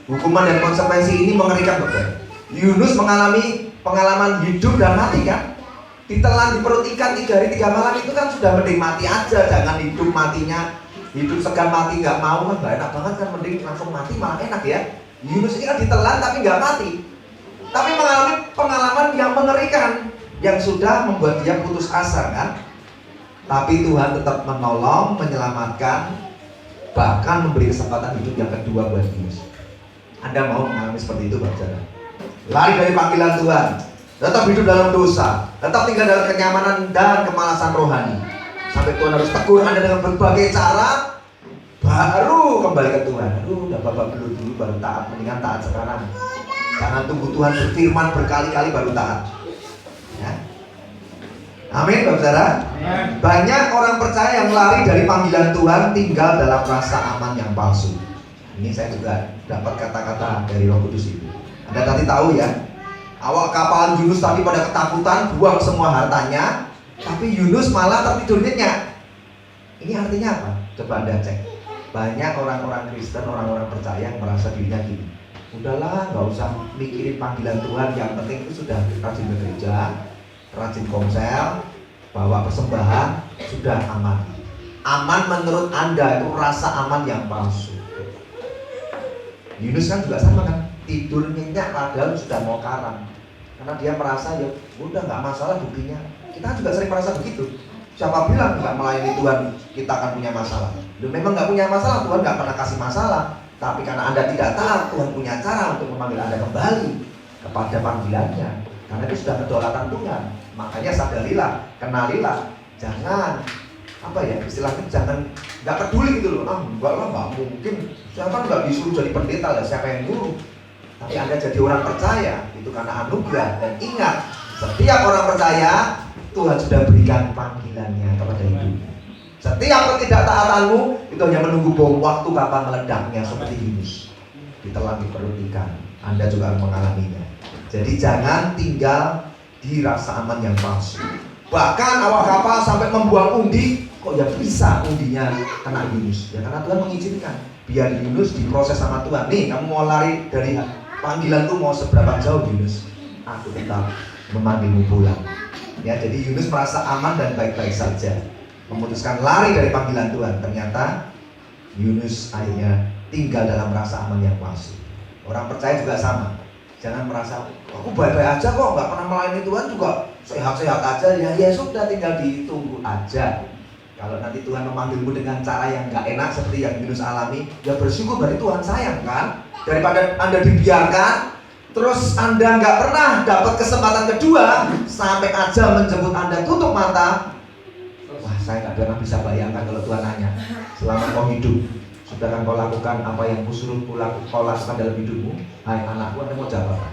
Hukuman dan konsekuensi ini mengerikan betul. Yunus mengalami pengalaman hidup dan mati kan. Ditelan di perut ikan 3 hari 3 malam itu kan sudah mending mati aja, jangan hidup matinya. Hidup segan mati nggak mau kan nggak enak banget kan, mending langsung mati malah enak ya. Yunus ini kan ditelan tapi nggak mati, tapi mengalami pengalaman yang mengerikan yang sudah membuat dia putus asa kan. Tapi Tuhan tetap menolong, menyelamatkan, bahkan memberi kesempatan hidup yang kedua buat Yunus. Anda mau mengalami seperti itu, Bapak Saudara? Lari dari panggilan Tuhan, tetap hidup dalam dosa, tetap tinggal dalam kenyamanan dan kemalasan rohani, sampai Tuhan harus tegur Anda dengan berbagai cara, baru kembali ke Tuhan. Udah babak belur dulu baru taat, mendingan taat sekarang. Jangan tunggu Tuhan berfirman berkali-kali baru taat. Ya. Amin, Bapak Saudara. Banyak orang percaya yang lari dari panggilan Tuhan tinggal dalam rasa aman yang palsu. Ini saya juga dapat kata-kata dari Roh Kudus itu. Anda tadi tahu ya, awak kapal Yunus tadi pada ketakutan buang semua hartanya, tapi Yunus malah tertidur nyenyak. Ini artinya apa? Coba Anda cek. Banyak orang-orang Kristen, orang-orang percaya yang merasa dirinya gini, udahlah, nggak usah mikirin panggilan Tuhan, yang penting itu sudah rajin ke gereja, rajin komsel, bawa persembahan, sudah aman. Aman menurut Anda itu rasa aman yang palsu. Yunus kan juga sama kan, tidur nyenyak padahal sudah mau karam, karena dia merasa ya udah nggak masalah buktinya. Kita juga sering merasa begitu. Siapa bilang nggak melayani Tuhan kita akan punya masalah? Loh, memang nggak punya masalah, Tuhan nggak pernah kasih masalah. Tapi karena Anda tidak taat, Tuhan punya cara untuk memanggil Anda kembali kepada panggilannya. Karena itu sudah kedaulatan Tuhan. Makanya sadarilah, kenalilah, jangan apa ya istilahnya, jangan nggak peduli gitu loh. Enggak lah, nggak mungkin. Saya kan nggak disuruh jadi pendeta lah, siapa yang nyuruh? Tapi Anda jadi orang percaya itu karena anugerah. Dan ingat, setiap orang percaya Tuhan sudah berikan panggilannya kepada hidupnya. Setiap ketidaktaatanmu itu hanya menunggu bom waktu kapan meledaknya, seperti Yunus ditelan di perut ikan. Anda juga akan mengalaminya. Jadi jangan tinggal di rasa aman yang palsu. Bahkan awak kapal sampai membuang undi, kok ya bisa undinya kena Yunus? Ya karena Tuhan mengizinkan. Biar Yunus diproses sama Tuhan. Nih, kamu mau lari dari panggilan tuh mau seberapa jauh Yunus? Aku tetap memanggilmu pulang. Ya, jadi Yunus merasa aman dan baik-baik saja, memutuskan lari dari panggilan Tuhan. Ternyata Yunus akhirnya tinggal dalam rasa aman yang palsu. Orang percaya juga sama. Jangan merasa aku baik-baik aja kok, nggak pernah melayani Tuhan juga sehat-sehat aja. Ya sudah, tinggal ditunggu aja. Kalau nanti Tuhan memanggilmu dengan cara yang nggak enak seperti yang Yunus alami, ya bersyukur, berarti Tuhan sayang kan. Daripada Anda dibiarkan, terus Anda nggak pernah dapat kesempatan kedua, sampai aja menjemput Anda tutup mata. Wah, saya nggak pernah bisa bayangkan kalau Tuhan nanya, selama kau hidup, sudahkah kau lakukan apa yang kusuruh kau lakukan dalam hidupmu? Hai anakku, Anda mau jawab apa?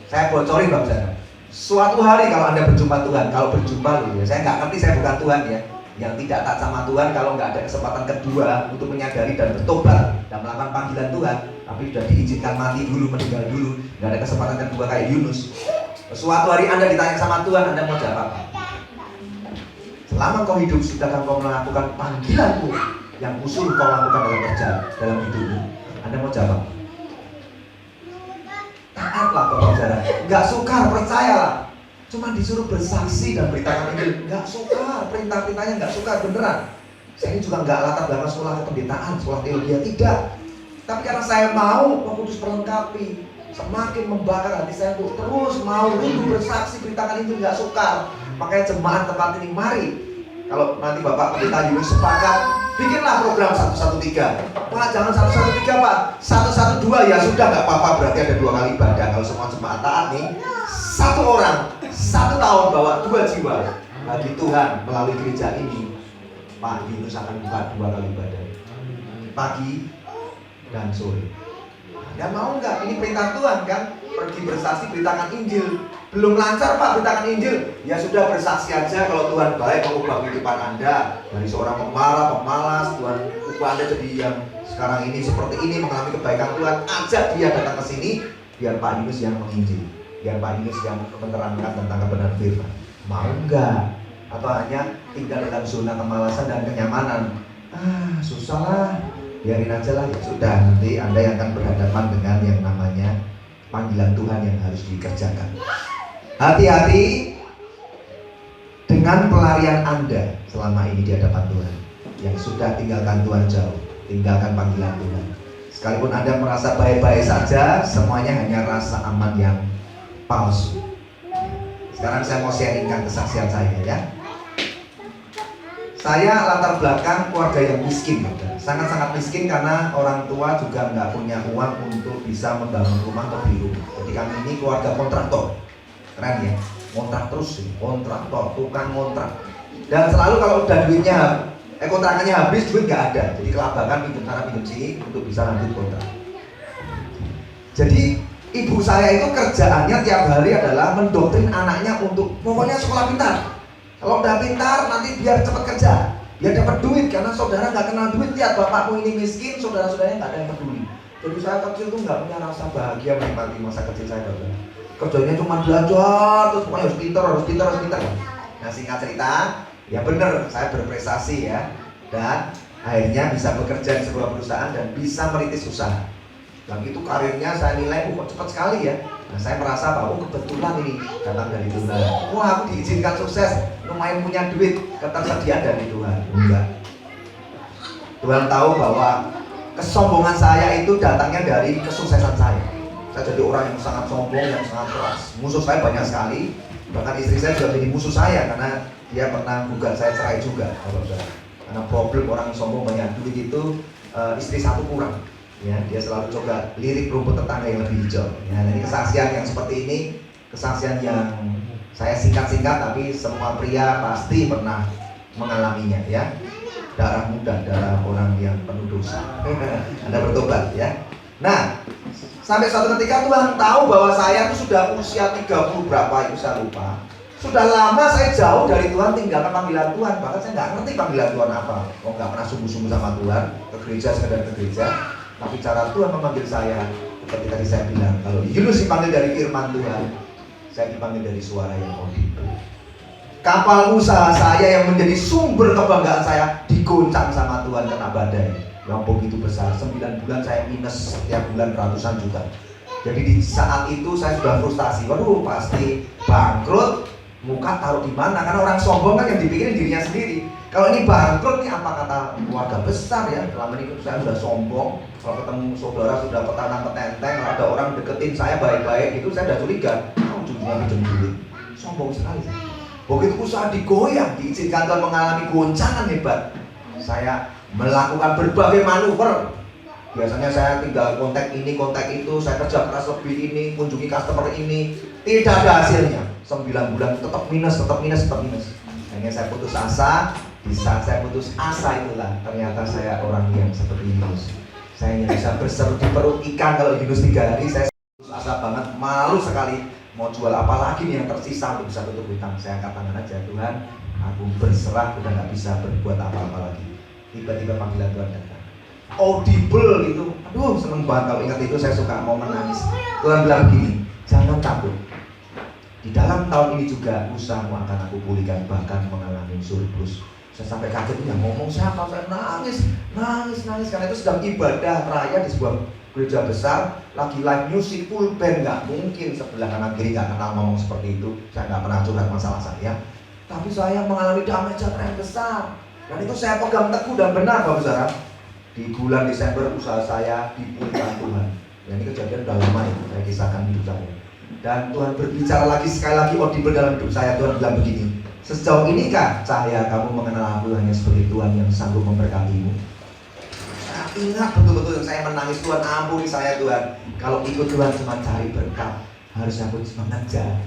Saya bocorin Bapak Saudara. Suatu hari kalau Anda berjumpa Tuhan, kalau berjumpa ya, saya nggak ngerti, saya bukan Tuhan ya, yang tidak taat sama Tuhan kalau nggak ada kesempatan kedua untuk menyadari dan bertobat dan melakukan panggilan Tuhan, tapi sudah diizinkan mati dulu, meninggal dulu, nggak ada kesempatan kedua kayak Yunus. Suatu hari Anda ditanya sama Tuhan, Anda mau jawab apa? Selama kau hidup, sudahkah kau melakukan panggilanmu yang usul kau lakukan dalam hidupmu? Anda mau jawab? Taatlah Bapak Saudara, nggak sukar, percayalah. Cuma disuruh bersaksi dan beritakan Injil, nggak sukar, perintah-perintahnya nggak sukar, beneran. Saya ini juga nggak latar belakang sekolah kependetaan, sekolah teologi, tidak. Tapi karena saya mau, Roh Kudus perlengkapi, semakin membakar hati saya untuk terus mau bersaksi, beritakan Injil, nggak sukar. Makanya jemaat tempat ini, mari. Kalau nanti Bapak Pendeta Yunus sepakat, bikinlah program 113. Pak, jangan 113 Pak, 112 ya sudah, nggak apa-apa, berarti ada 2 kali ibadah. Kalau semua jemaat taat nih, 1 orang 1 tahun bawa 2 jiwa bagi Tuhan melalui gereja ini. Pak Yunus akan buka 2 kali ibadah, pagi dan sore. Anda mau nggak? Ini perintah Tuhan kan? Pergi bersaksi, beritakan Injil. Belum lancar Pak beritakan Injil, ya sudah bersaksi aja. Kalau Tuhan baik mengubah kehidupan Anda dari seorang pemarah, pemalas, Tuhan ubah Anda jadi yang sekarang ini seperti ini, mengalami kebaikan Tuhan. Ajak dia datang ke sini, biar Pak Yunus yang menginjil, biar Pak Yunus yang menerangkan tentang kebenaran firman. Mau nggak? Atau hanya tinggal dalam zona kemalasan dan kenyamanan? Susah lah, biarin aja lah. Ya sudah, nanti Anda yang akan berhadapan dengan yang namanya panggilan Tuhan yang harus dikerjakan. Hati-hati dengan pelarian Anda selama ini di hadapan Tuhan. Yang sudah tinggalkan Tuhan jauh, tinggalkan panggilan Tuhan. Sekalipun Anda merasa baik-baik saja, semuanya hanya rasa aman yang palsu. Sekarang saya mau sharingkan kesaksian saya ya. Saya latar belakang keluarga yang miskin, sangat-sangat miskin karena orang tua juga nggak punya uang untuk bisa membangun rumah atau beli rumah. Jadi kami ini keluarga kontraktor, keren ya, kontrak terus, kontraktor, tukang kontrak. Dan selalu kalau udah duitnya, kontrakannya habis, duit nggak ada. Jadi kelabakan pinjam sana pinjam sini untuk bisa lanjut kontrak. Jadi ibu saya itu kerjaannya tiap hari adalah mendoktrin anaknya untuk pokoknya sekolah pintar. Kalau udah pintar nanti biar cepat kerja, biar dapat duit. Karena saudara nggak kenal duit, lihat bapakmu ini miskin, saudara-saudaranya nggak ada yang peduli. Jadi saya kecil tuh nggak punya rasa bahagia menikmati masa kecil saya, saudara. Kerjanya cuma belajar, terus pokoknya harus pintar. Nah singkat cerita, ya bener saya berprestasi ya, dan akhirnya bisa bekerja di sebuah perusahaan dan bisa merintis usaha. Dan itu karirnya saya nilai kok cepat sekali ya. Nah saya merasa bahwa kebetulan ini datang dari Tuhan. Wah aku diizinkan sukses, lumayan punya duit, ketersediaan dari Tuhan. Enggak. Tuhan tahu bahwa kesombongan saya itu datangnya dari kesuksesan saya. Saya jadi orang yang sangat sombong, yang sangat keras. Musuh saya banyak sekali. Bahkan istri saya juga jadi musuh saya karena dia pernah gugat saya cerai juga. Karena problem orang yang sombong banyak duit itu, istri satu kurang. Ya, dia selalu coba lirik rumput tetangga yang lebih hijau. Ya, ini kesaksian yang seperti ini, kesaksian yang saya singkat-singkat, tapi semua pria pasti pernah mengalaminya ya. Darah muda, darah orang yang penuh dosa. Anda bertobat ya. Nah, sampai suatu ketika Tuhan tahu bahwa saya itu sudah usia 30 berapa itu saya lupa. Sudah lama saya jauh dari Tuhan, tinggalkan panggilan Tuhan. Bahkan saya nggak ngerti panggilan Tuhan apa. Kok nggak pernah sungguh-sungguh sama Tuhan, ke gereja sekedar ke gereja. Tapi cara Tuhan memanggil saya, seperti tadi saya bilang, kalau Yunus dipanggil dari firman Tuhan, saya dipanggil dari suara yang audible. Kapal usaha saya yang menjadi sumber kebanggaan saya diguncang sama Tuhan kena badai yang begitu besar. 9 bulan saya minus setiap bulan ratusan juta. Jadi di saat itu saya sudah frustasi. Waduh, pasti bangkrut. Muka taruh di mana? Karena orang sombong kan yang dipikirin dirinya sendiri. Kalau ini bangkrut nih, apa kata keluarga besar ya? Selama ini saya sudah sombong. Kalau ketemu saudara sudah petana petenteng, ada orang deketin saya baik-baik gitu, saya udah curiga. Ujungnya pinjam duit. Sombong sekali. Begitu usaha digoyang, diizinkan Tuhan mengalami goncangan hebat. Saya melakukan berbagai manuver. Biasanya saya tinggal kontak ini, kontak itu, saya kerja keras lebih ini, kunjungi customer ini, tidak ada hasilnya. 9 bulan tetap minus. Akhirnya saya putus asa. Di saat saya putus asa itulah ternyata saya orang yang seperti Yunus. Saya hanya bisa berseru di perut ikan kalau Yunus 3 hari. Saya putus asa banget, malu sekali. Mau jual apa lagi nih yang tersisa untuk bisa tutup hutang. Saya angkat tangan aja, Tuhan, aku berserah, udah gak bisa berbuat apa-apa lagi. Tiba-tiba panggilan Tuhan datang, audible gitu. Aduh, seneng banget kalau ingat itu. Saya suka mau menangis. Tuhan bilang begini, jangan takut. Di dalam tahun ini juga usahamu akan aku pulihkan, bahkan mengalami surplus. Saya sampai kaget, yang ngomong siapa? Saya nangis. Karena itu sedang ibadah raya di sebuah gereja besar, lagi live music full band. Nggak mungkin sebelah kanan kiri nggak kenal ngomong seperti itu. Saya nggak pernah curhat masalah saya, tapi saya mengalami damai sejahtera yang besar, dan itu saya pegang teguh dan benar, Bapak Saudara. Di bulan Desember usaha saya dipulihkan Tuhan. Dan ini kejadian udah lama ya, saya kisahkan hidup saya. Dan Tuhan berbicara lagi, sekali lagi audible dalam hidup saya. Tuhan bilang begini, sejauh ini kah cahaya kamu mengenal aku hanya sebagai Tuhan yang sanggup memberkatimu? Ingat betul-betul yang saya menangis, Tuhan ampuni saya Tuhan. Kalau ikut Tuhan cuma cari berkat, harusnya aku mengejar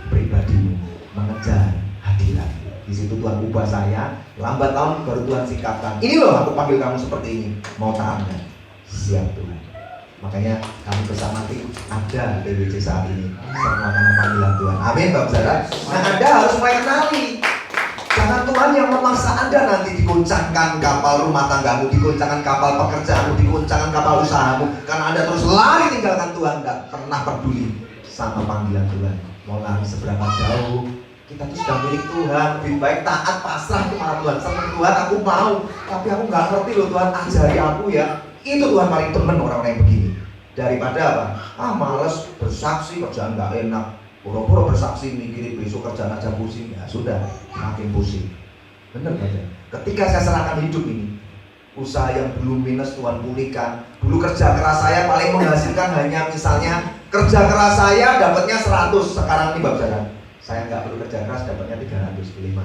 pribadimu, mengejar hadirat. Di situ Tuhan ubah saya. Lambat laun baru Tuhan sikapkan, ini loh aku panggil kamu seperti ini, mau taat nggak? Siap Tuhan. Makanya kami bersama tim ada TWC saat ini, semua karena panggilan Tuhan. Amin Bapak Saudara. Nah, Anda harus mulai kenali. Jangan Tuhan yang memaksa Anda nanti diguncangkan kapal rumah tanggamu, diguncangkan kapal pekerjaanmu, diguncangkan kapal usahamu, karena Anda terus lari tinggalkan Tuhan, tidak pernah peduli sama panggilan Tuhan. Mau lari seberapa jauh, kita tuh sudah milik Tuhan. Lebih baik taat, pasrah kepada Tuhan. Senang Tuhan, aku mau, tapi aku nggak ngerti loh Tuhan, ajari aku ya. Itu Tuhan paling temen orang-orang yang begini. Daripada apa? Males bersaksi, kerjaan nggak enak. Pura-pura bersaksi, mikirin besok kerjaan aja pusing, ya sudah, makin pusing. Bener aja. Ketika saya serahkan hidup ini, usaha yang belum minus Tuhan pulihkan. Dulu kerja keras saya paling menghasilkan hanya misalnya kerja keras saya dapatnya 100. Sekarang ini Bapak Saudara, saya nggak perlu kerja keras, dapatnya 305.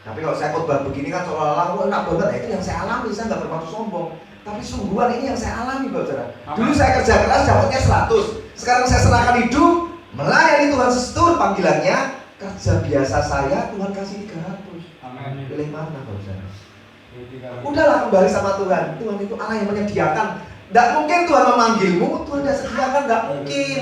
Tapi kalau saya khotbah begini kan seolah-olah enak banget. Itu yang saya alami, saya nggak bermaksud sombong. Tapi sungguhan ini yang saya alami Bapak Saudara. Dulu saya kerja keras dapatnya 100. Sekarang saya serahkan hidup, melayani Tuhan sesuai panggilannya. Kerja biasa saya Tuhan kasih 300. Amin. Pilih mana Bapak Saudara? Udahlah kembali sama Tuhan. Tuhan itu Allah yang menyediakan. Tidak mungkin Tuhan memanggilmu, Tuhan tidak sediakan, tidak mungkin.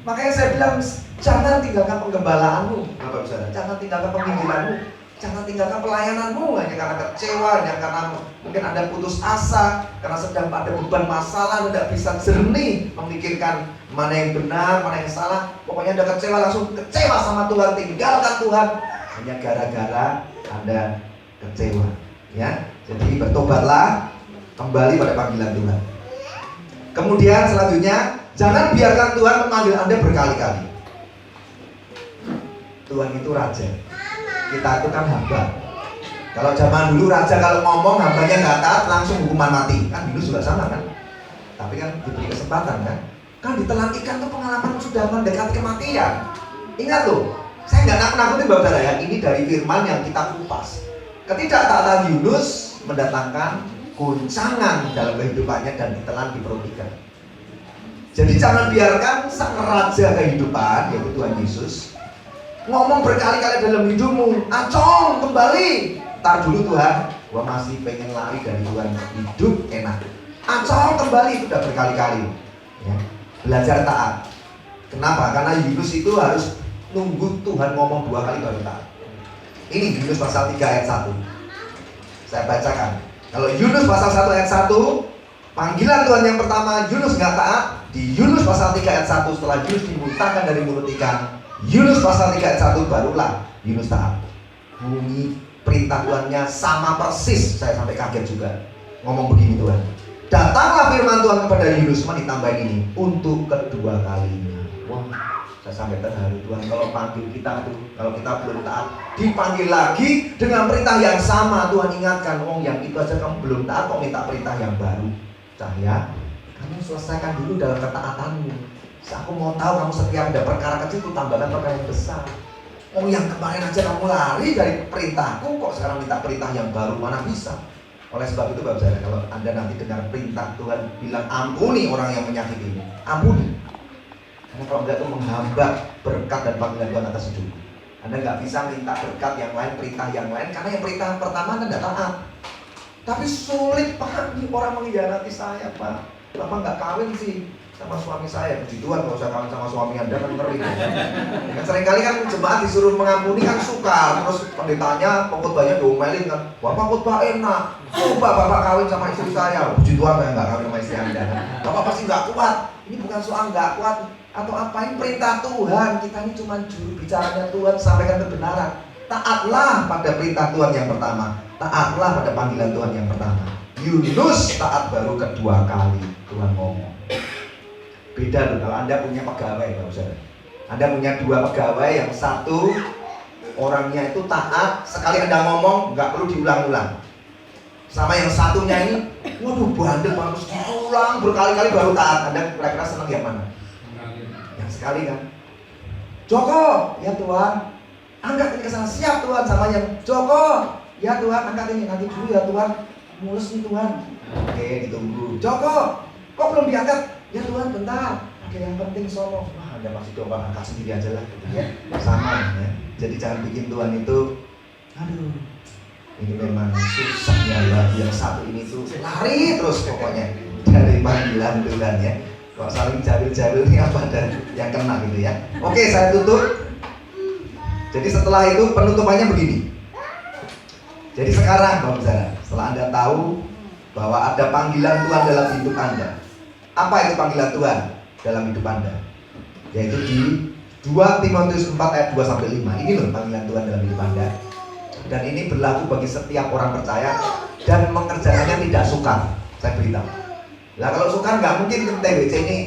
Makanya saya bilang, jangan tinggalkan penggembalaanmu Bapak Saudara. Jangan tinggalkan penginjilanmu. Jangan tinggalkan pelayananmu hanya karena kecewa, hanya karena mungkin Anda putus asa, karena sedang ada beban masalah, tidak bisa jernih memikirkan mana yang benar, mana yang salah. Pokoknya Anda kecewa, langsung kecewa sama Tuhan, tinggalkan Tuhan hanya gara-gara Anda kecewa. Ya, jadi bertobatlah, kembali pada panggilan Tuhan. Kemudian selanjutnya, jangan biarkan Tuhan memanggil Anda berkali-kali. Tuhan itu raja, kita itu kan hamba. Kalau zaman dulu raja kalau ngomong hambanya nggak taat langsung hukuman mati. Kan dulu juga sama kan. Tapi kan diberi kesempatan kan. Kan ditelan ikan tuh pengalaman sudah mendekati kematian. Ingat loh, saya nggak nakut-nakutin Bapak Saudara ya. Ini dari firman yang kita kupas. Ketidaktaatan Yunus mendatangkan goncangan dalam kehidupannya dan ditelan di perut ikan. Jadi jangan biarkan sang raja kehidupan yaitu Tuhan Yesus ngomong berkali-kali dalam hidupmu, acong kembali. Ntar dulu Tuhan, gua masih pengen lari dari Tuhan, hidup enak. Acong kembali, itu udah berkali-kali. Ya. Belajar taat. Kenapa? Karena Yunus itu harus nunggu Tuhan ngomong 2 kali baru taat. Ini Yunus pasal 3 ayat 1. Saya bacakan. Kalau Yunus pasal 1 ayat 1, panggilan Tuhan yang pertama, Yunus nggak taat. Di Yunus pasal 3 ayat 1, setelah Yunus dimuntahkan dari mulut ikan, Yunus pasal 3 ayat 1 barulah Yunus taat. Bunyi perintah Tuhannya sama persis. Saya sampai kaget juga. Ngomong begini Tuhan, datanglah firman Tuhan kepada Yunus, cuma ditambahin ini, untuk kedua kalinya. Wah, saya sampai terharu. Tuhan kalau panggil kita tuh, kalau kita belum taat, dipanggil lagi dengan perintah yang sama. Tuhan ingatkan, yang itu aja kamu belum taat, kok minta perintah yang baru. Cahya, kamu selesaikan dulu dalam ketaatanmu. Aku mau tahu kamu setiap ada perkara kecil itu tambahkan perkara yang besar. Yang kemarin aja kamu lari dari perintahku, kok sekarang minta perintah yang baru, mana bisa. Oleh sebab itu Bapak Saudara, kalau Anda nanti dengar perintah Tuhan bilang ampuni orang yang menyakiti, ampuni. Karena kalau enggak itu menghambat berkat dan panggilan Tuhan atas hidup. Anda nggak bisa minta berkat yang lain, perintah yang lain, karena yang perintah pertama Anda tidak taat. Tapi sulit Pak, ini orang mengkhianati saya Pak. Bapak nggak kawin sih sama suami saya, puji Tuhan kalau saya kawin sama suami Anda kan ngeri. Kan seringkali kan jemaat disuruh mengampuni kan suka, terus pendetanya pengkhotbahnya diomelin kan, Bapak khotbah enak, coba Bapak kawin sama istri saya. Puji Tuhan saya nggak kawin sama istri Anda. Bapak pasti nggak kuat. Ini bukan soal nggak kuat atau apain, perintah Tuhan. Kita ini cuma juru bicaranya Tuhan, sampaikan kebenaran. Taatlah pada perintah Tuhan yang pertama, taatlah pada panggilan Tuhan yang pertama. Yunus taat baru kedua kali Tuhan ngomong. Beda loh kalau Anda punya pegawai, Bapak Saudara. Anda punya 2 pegawai, yang satu orangnya itu taat, sekali Anda ngomong nggak perlu diulang-ulang. Sama yang satunya ini, waduh bandel, harus diulang berkali-kali baru taat. Anda kira-kira senang yang mana? Yang sekali kan? Joko, ya Tuhan, angkat ini ke sana. Siap Tuhan. Sama yang Joko, ya Tuhan, angkat ini nanti dulu ya Tuhan, mulus nih Tuhan. Oke, ditunggu. Joko, kok belum diangkat? Ya Tuhan, bentar. Oke, yang penting sono. Wah, Anda masih coba angkat sendiri aja lah gitu ya. Sama ya. Jadi jangan bikin Tuhan itu, aduh, ini memang susahnya lah. Yang satu ini tuh lari terus pokoknya dari panggilan Tuhan ya. Kok saling jalur-jalur ini apa dan yang kena gitu ya. Oke, saya tutup. Jadi setelah itu penutupannya begini. Jadi sekarang Bapak Saudara, setelah Anda tahu bahwa ada panggilan Tuhan dalam hidup Anda. Apa itu panggilan Tuhan dalam hidup Anda? Yaitu di 2 Timotius 4 ayat 2-5. Ini loh panggilan Tuhan dalam hidup Anda. Dan ini berlaku bagi setiap orang percaya dan mengerjakannya tidak sukar. Saya beritahu. Lah kalau sukar nggak mungkin ke TWC ini.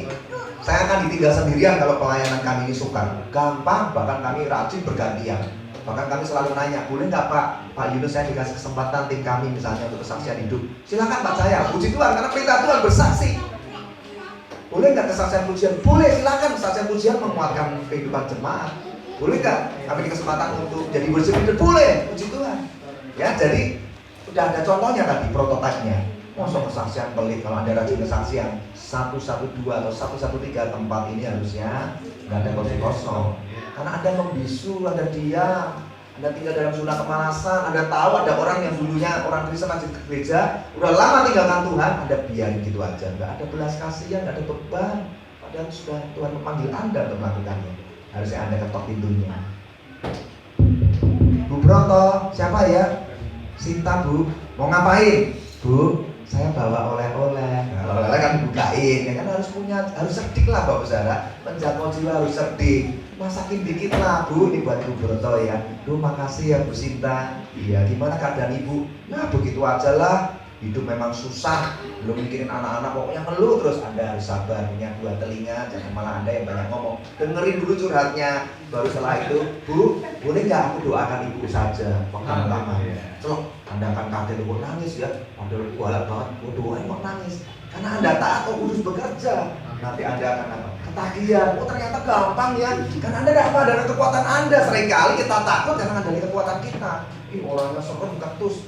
Saya akan ditinggal sendirian kalau pelayanan kami ini sukar. Gampang, bahkan kami rajin bergantian. Bahkan kami selalu nanya, boleh nggak Pak Yunus saya dikasih kesempatan tim kami misalnya untuk kesaksian hidup. Silakan Pak saya, puji Tuhan karena perintah Tuhan bersaksi. Boleh nggak kesaksian pujian? Boleh, silakan. Kesaksian pujian menguatkan kehidupan jemaat. Boleh nggak kami di kesempatan untuk jadi worship leader? Boleh, puji Tuhan. Ya, jadi udah ada contohnya tadi, prototipenya. Masa kesaksian pelit, kalau Anda rajin kesaksian 112 atau 113 tempat ini harusnya nggak ada kursi kosong. Karena Anda membisu, Anda diam, Anda tinggal dalam zona kemalasan, Anda tahu ada orang yang dulunya orang Kristen rajin ke gereja, udah lama tinggalkan Tuhan, Anda biarin gitu aja, nggak ada belas kasihan, nggak ada beban. Padahal sudah Tuhan memanggil Anda untuk melakukannya. Harusnya Anda ketok pintunya. Bu Broto, siapa ya? Sinta Bu, mau ngapain? Bu, saya bawa oleh-oleh. Nah, oleh-oleh kan dibukain, ya kan harus cerdik lah Bapak Saudara. Penjangkau jiwa harus cerdik. Masakin dikit lah Bu, ini buat Bu Broto ya. Duh makasih ya Bu Sinta. Iya, gimana keadaan Ibu? Nah begitu aja lah. Hidup memang susah, belum mikirin anak-anak, pokoknya ngeluh terus. Anda harus sabar, punya 2 telinga, jangan malah Anda yang banyak ngomong. Dengerin dulu curhatnya, baru setelah itu, Bu, boleh nggak aku doakan Ibu saja? Pertama, celok, Anda akan kaget, kok nangis ya, padahal kualat banget, doain kok nangis. Karena Anda taat kok kudus bekerja, nanti Anda akan apa? Ketagihan, oh ternyata gampang ya, karena Anda dapat dari kekuatan Anda. Seringkali kita takut karena dari kekuatan kita. Ih orangnya serem ketus.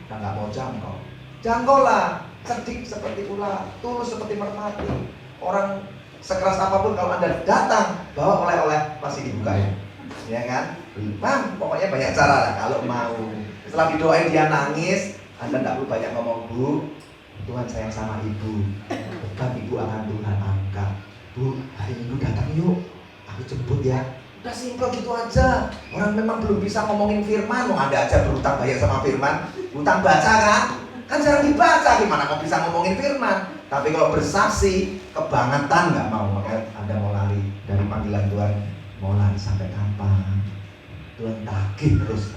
Kita nggak mau jangkau lah, cerdik seperti ular, tulus seperti merpati. Orang sekeras apapun kalau Anda datang bawa oleh-oleh pasti dibukain, ya kan? Bang, pokoknya banyak cara lah kalau mau. Setelah didoain dia nangis, Anda nggak perlu banyak ngomong, Bu, Tuhan sayang sama Ibu, beban Ibu akan Tuhan angkat. Bu, hari Minggu datang yuk, aku jemput ya. Udah simpel gitu aja. Orang memang belum bisa ngomongin firman, mau Anda aja berutang bayar sama firman, utang baca kan? Kan jarang dibaca, gimana mau bisa ngomongin firman? Tapi kalau bersaksi, kebangetan nggak mau, makanya Anda mau lari dari panggilan Tuhan. Mau lari sampai kapan? Tuhan tagih terus.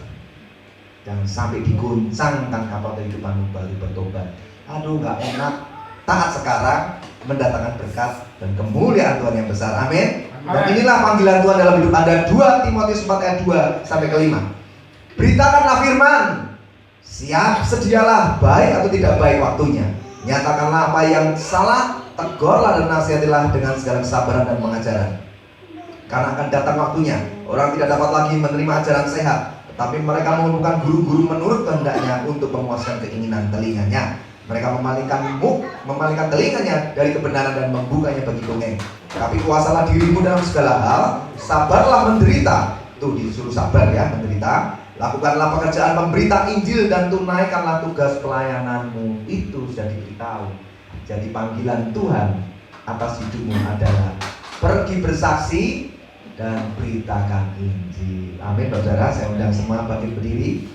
Jangan sampai diguncangkan kapal kehidupanmu, baru bertobat. Aduh nggak enak. Taat sekarang, mendatangkan berkat dan kemuliaan Tuhan yang besar. Amin. Dan inilah panggilan Tuhan dalam hidup Anda. 2 Timotius 4 ayat 2 sampai ke 5. Beritakanlah firman. Siap sedialah, baik atau tidak baik waktunya. Nyatakanlah apa yang salah, tegurlah dan nasihatilah dengan segala kesabaran dan pengajaran. Karena akan datang waktunya, orang tidak dapat lagi menerima ajaran sehat, tetapi mereka mengumpulkan guru-guru menurut kehendaknya untuk memuaskan keinginan telinganya. Mereka memalingkan telinganya dari kebenaran dan membukanya bagi dongeng. Tapi kuasalah dirimu dalam segala hal, sabarlah menderita. Tuh disuruh sabar ya, menderita. Lakukanlah pekerjaan pemberita Injil dan tunaikanlah tugas pelayananmu. Itu sudah diberitahu. Jadi panggilan Tuhan atas hidupmu adalah pergi bersaksi dan beritakan Injil. Amin, saudara. Saya undang semua bangkit berdiri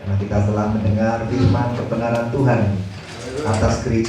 karena kita telah mendengar firman kebenaran Tuhan atas gereja